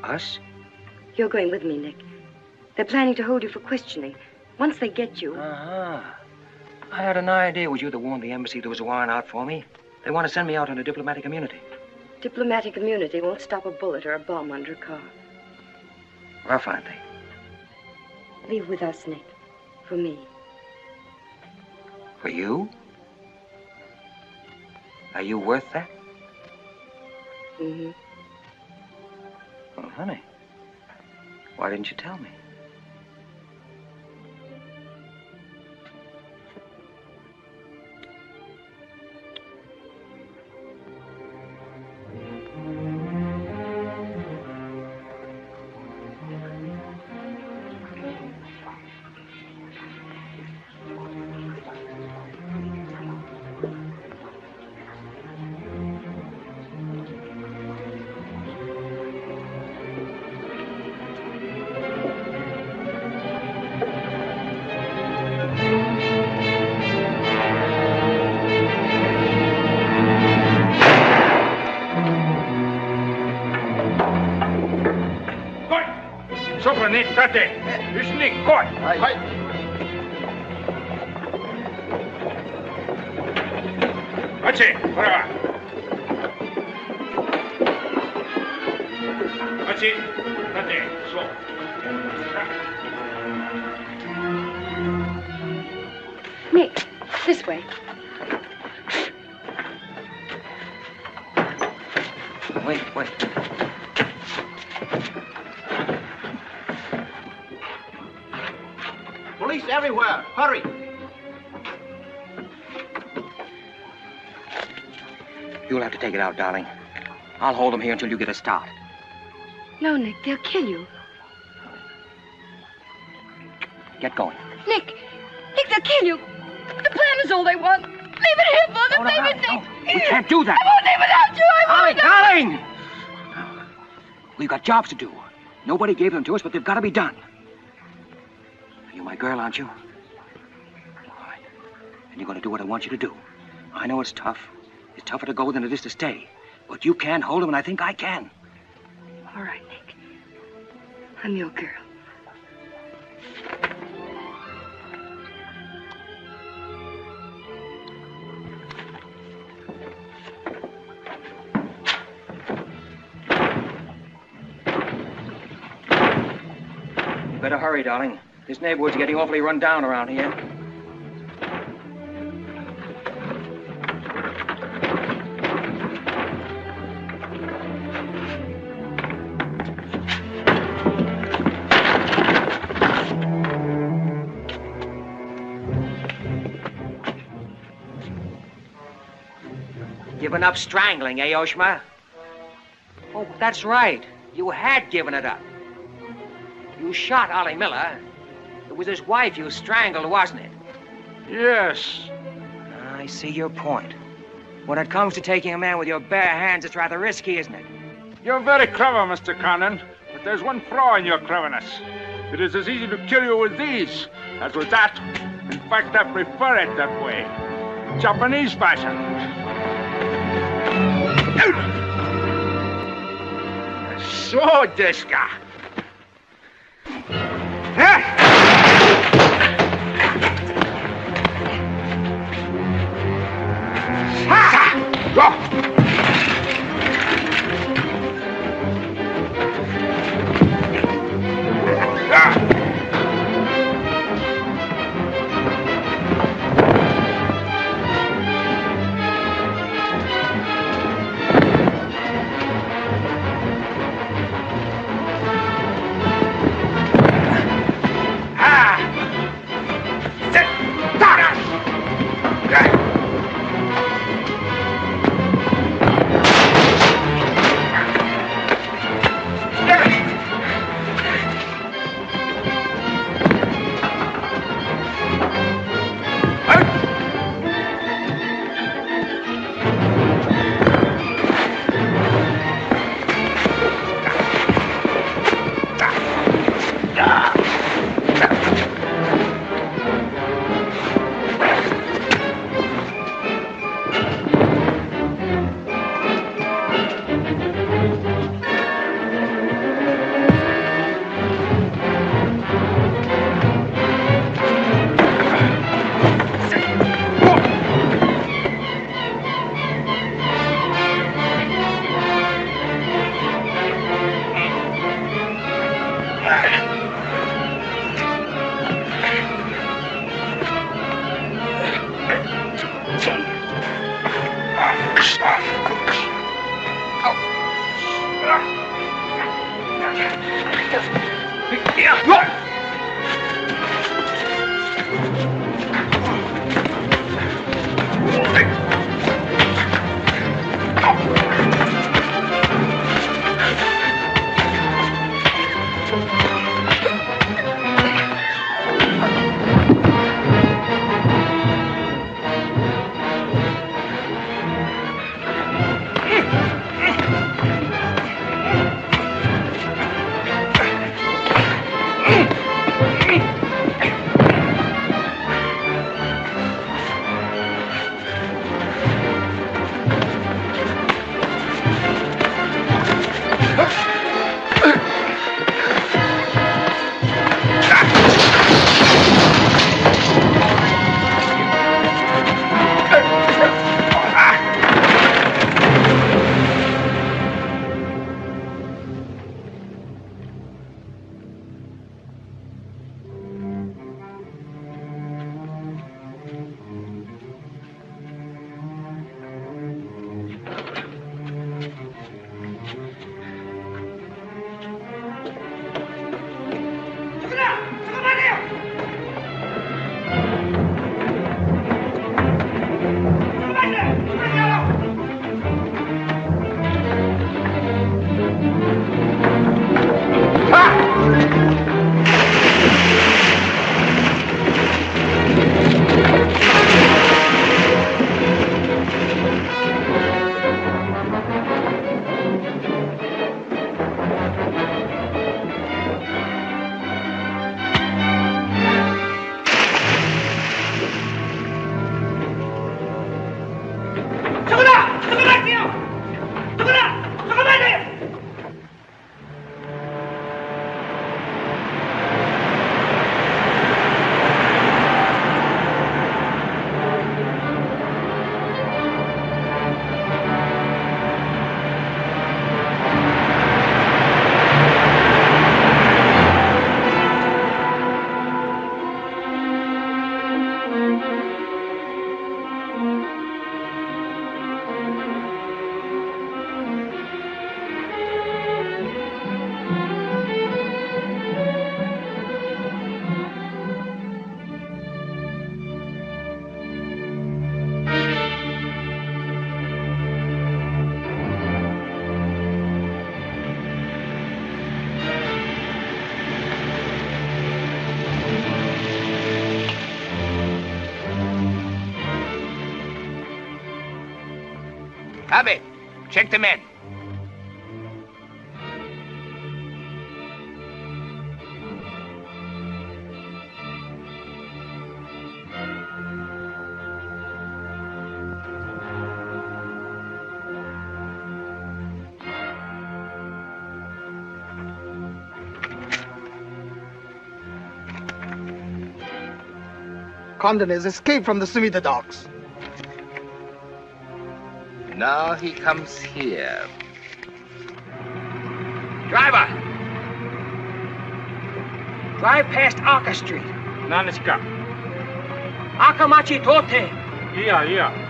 Us? You're going with me, Nick. They're planning to hold you for questioning. Once they get you... Uh-huh. I had an idea it was you that warned the embassy there was a warrant out for me. They want to send me out on a diplomatic immunity. Diplomatic immunity won't stop a bullet or a bomb under a car. Rough, aren't they? Leave with us, Nick. For me. For you? Are you worth that? Mm-hmm. Well, honey, why didn't you tell me? Tate, Ishnik, Court. Achi, whatever. Achi, Tate, slow. Nick, this way. Wait. Police everywhere. Hurry. You'll have to take it out, darling. I'll hold them here until you get a start. No, Nick, they'll kill you. Get going. Nick, they'll kill you. The plan is all they want. Leave it here for them. Leave it, Nick. We can't do that. I won't leave without you. I won't. Darling! We've got jobs to do. Nobody gave them to us, but they've got to be done. You're my girl, aren't you? All right. And you're going to do what I want you to do. I know it's tough. It's tougher to go than it is to stay. But you can hold them, and I think I can. All right, Nick. I'm your girl. You better hurry, darling. This neighborhood's getting awfully run down around here. given up strangling, eh, Oshima? Oh, that's right. You had given it up. You shot Ollie Miller. It was his wife you strangled, wasn't it? Yes. I see your point. When it comes to taking a man with your bare hands, it's rather risky, isn't it? You're very clever, Mr. Condon, but there's one flaw in your cleverness. It is as easy to kill you with these as with that. In fact, I prefer it that way. Japanese fashion. So, Deska. Check the men. Condon has escaped from the Sumida docks. Now he comes here. Driver! Drive past Aka Street. Naniska? Akamachi Tote. Yeah.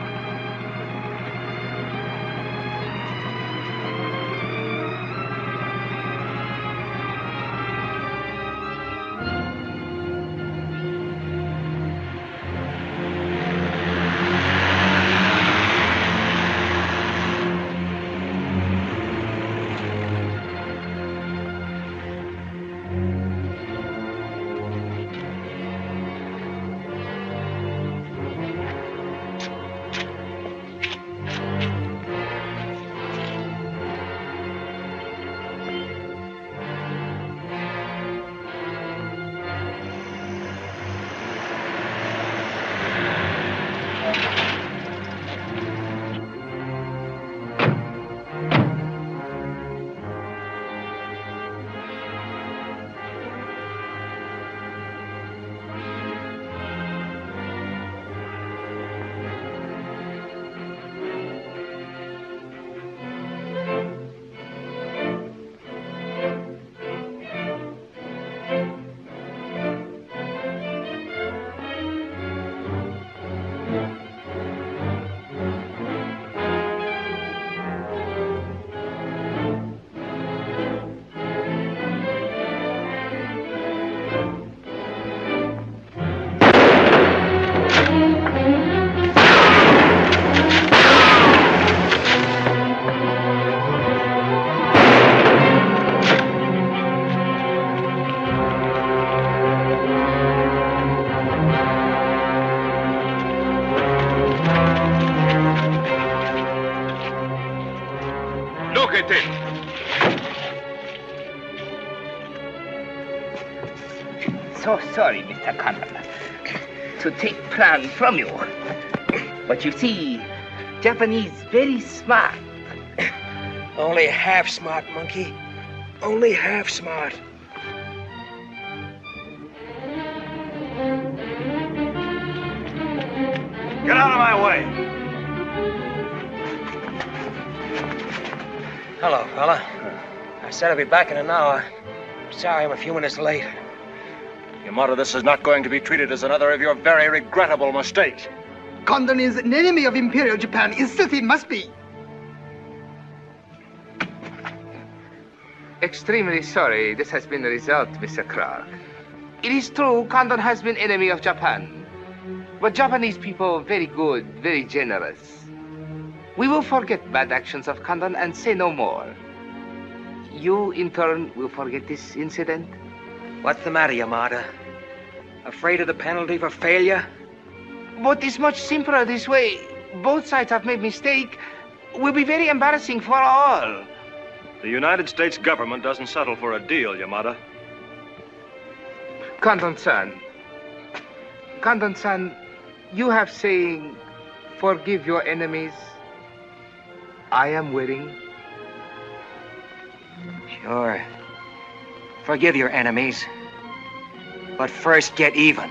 So sorry, Mr. Condon, to take plan from you. But you see, Japanese very smart. Only half smart, monkey. Only half smart. Get out of my way. Hello, fella. I said I'd be back in an hour. Sorry I'm a few minutes late. Yamato, this is not going to be treated as another of your very regrettable mistakes. Condon is an enemy of Imperial Japan. Insist he must be. Extremely sorry this has been the result, Mr. Clark. It is true, Condon has been enemy of Japan. But Japanese people very good, very generous. We will forget bad actions of Condon and say no more. You, in turn, will forget this incident? What's the matter, Yamada? Afraid of the penalty for failure? But it's much simpler this way. Both sides have made mistake. Will be very embarrassing for all. The United States government doesn't settle for a deal, Yamada. Condon-san, you have saying, forgive your enemies. I am willing. Sure. Forgive your enemies. But first get even.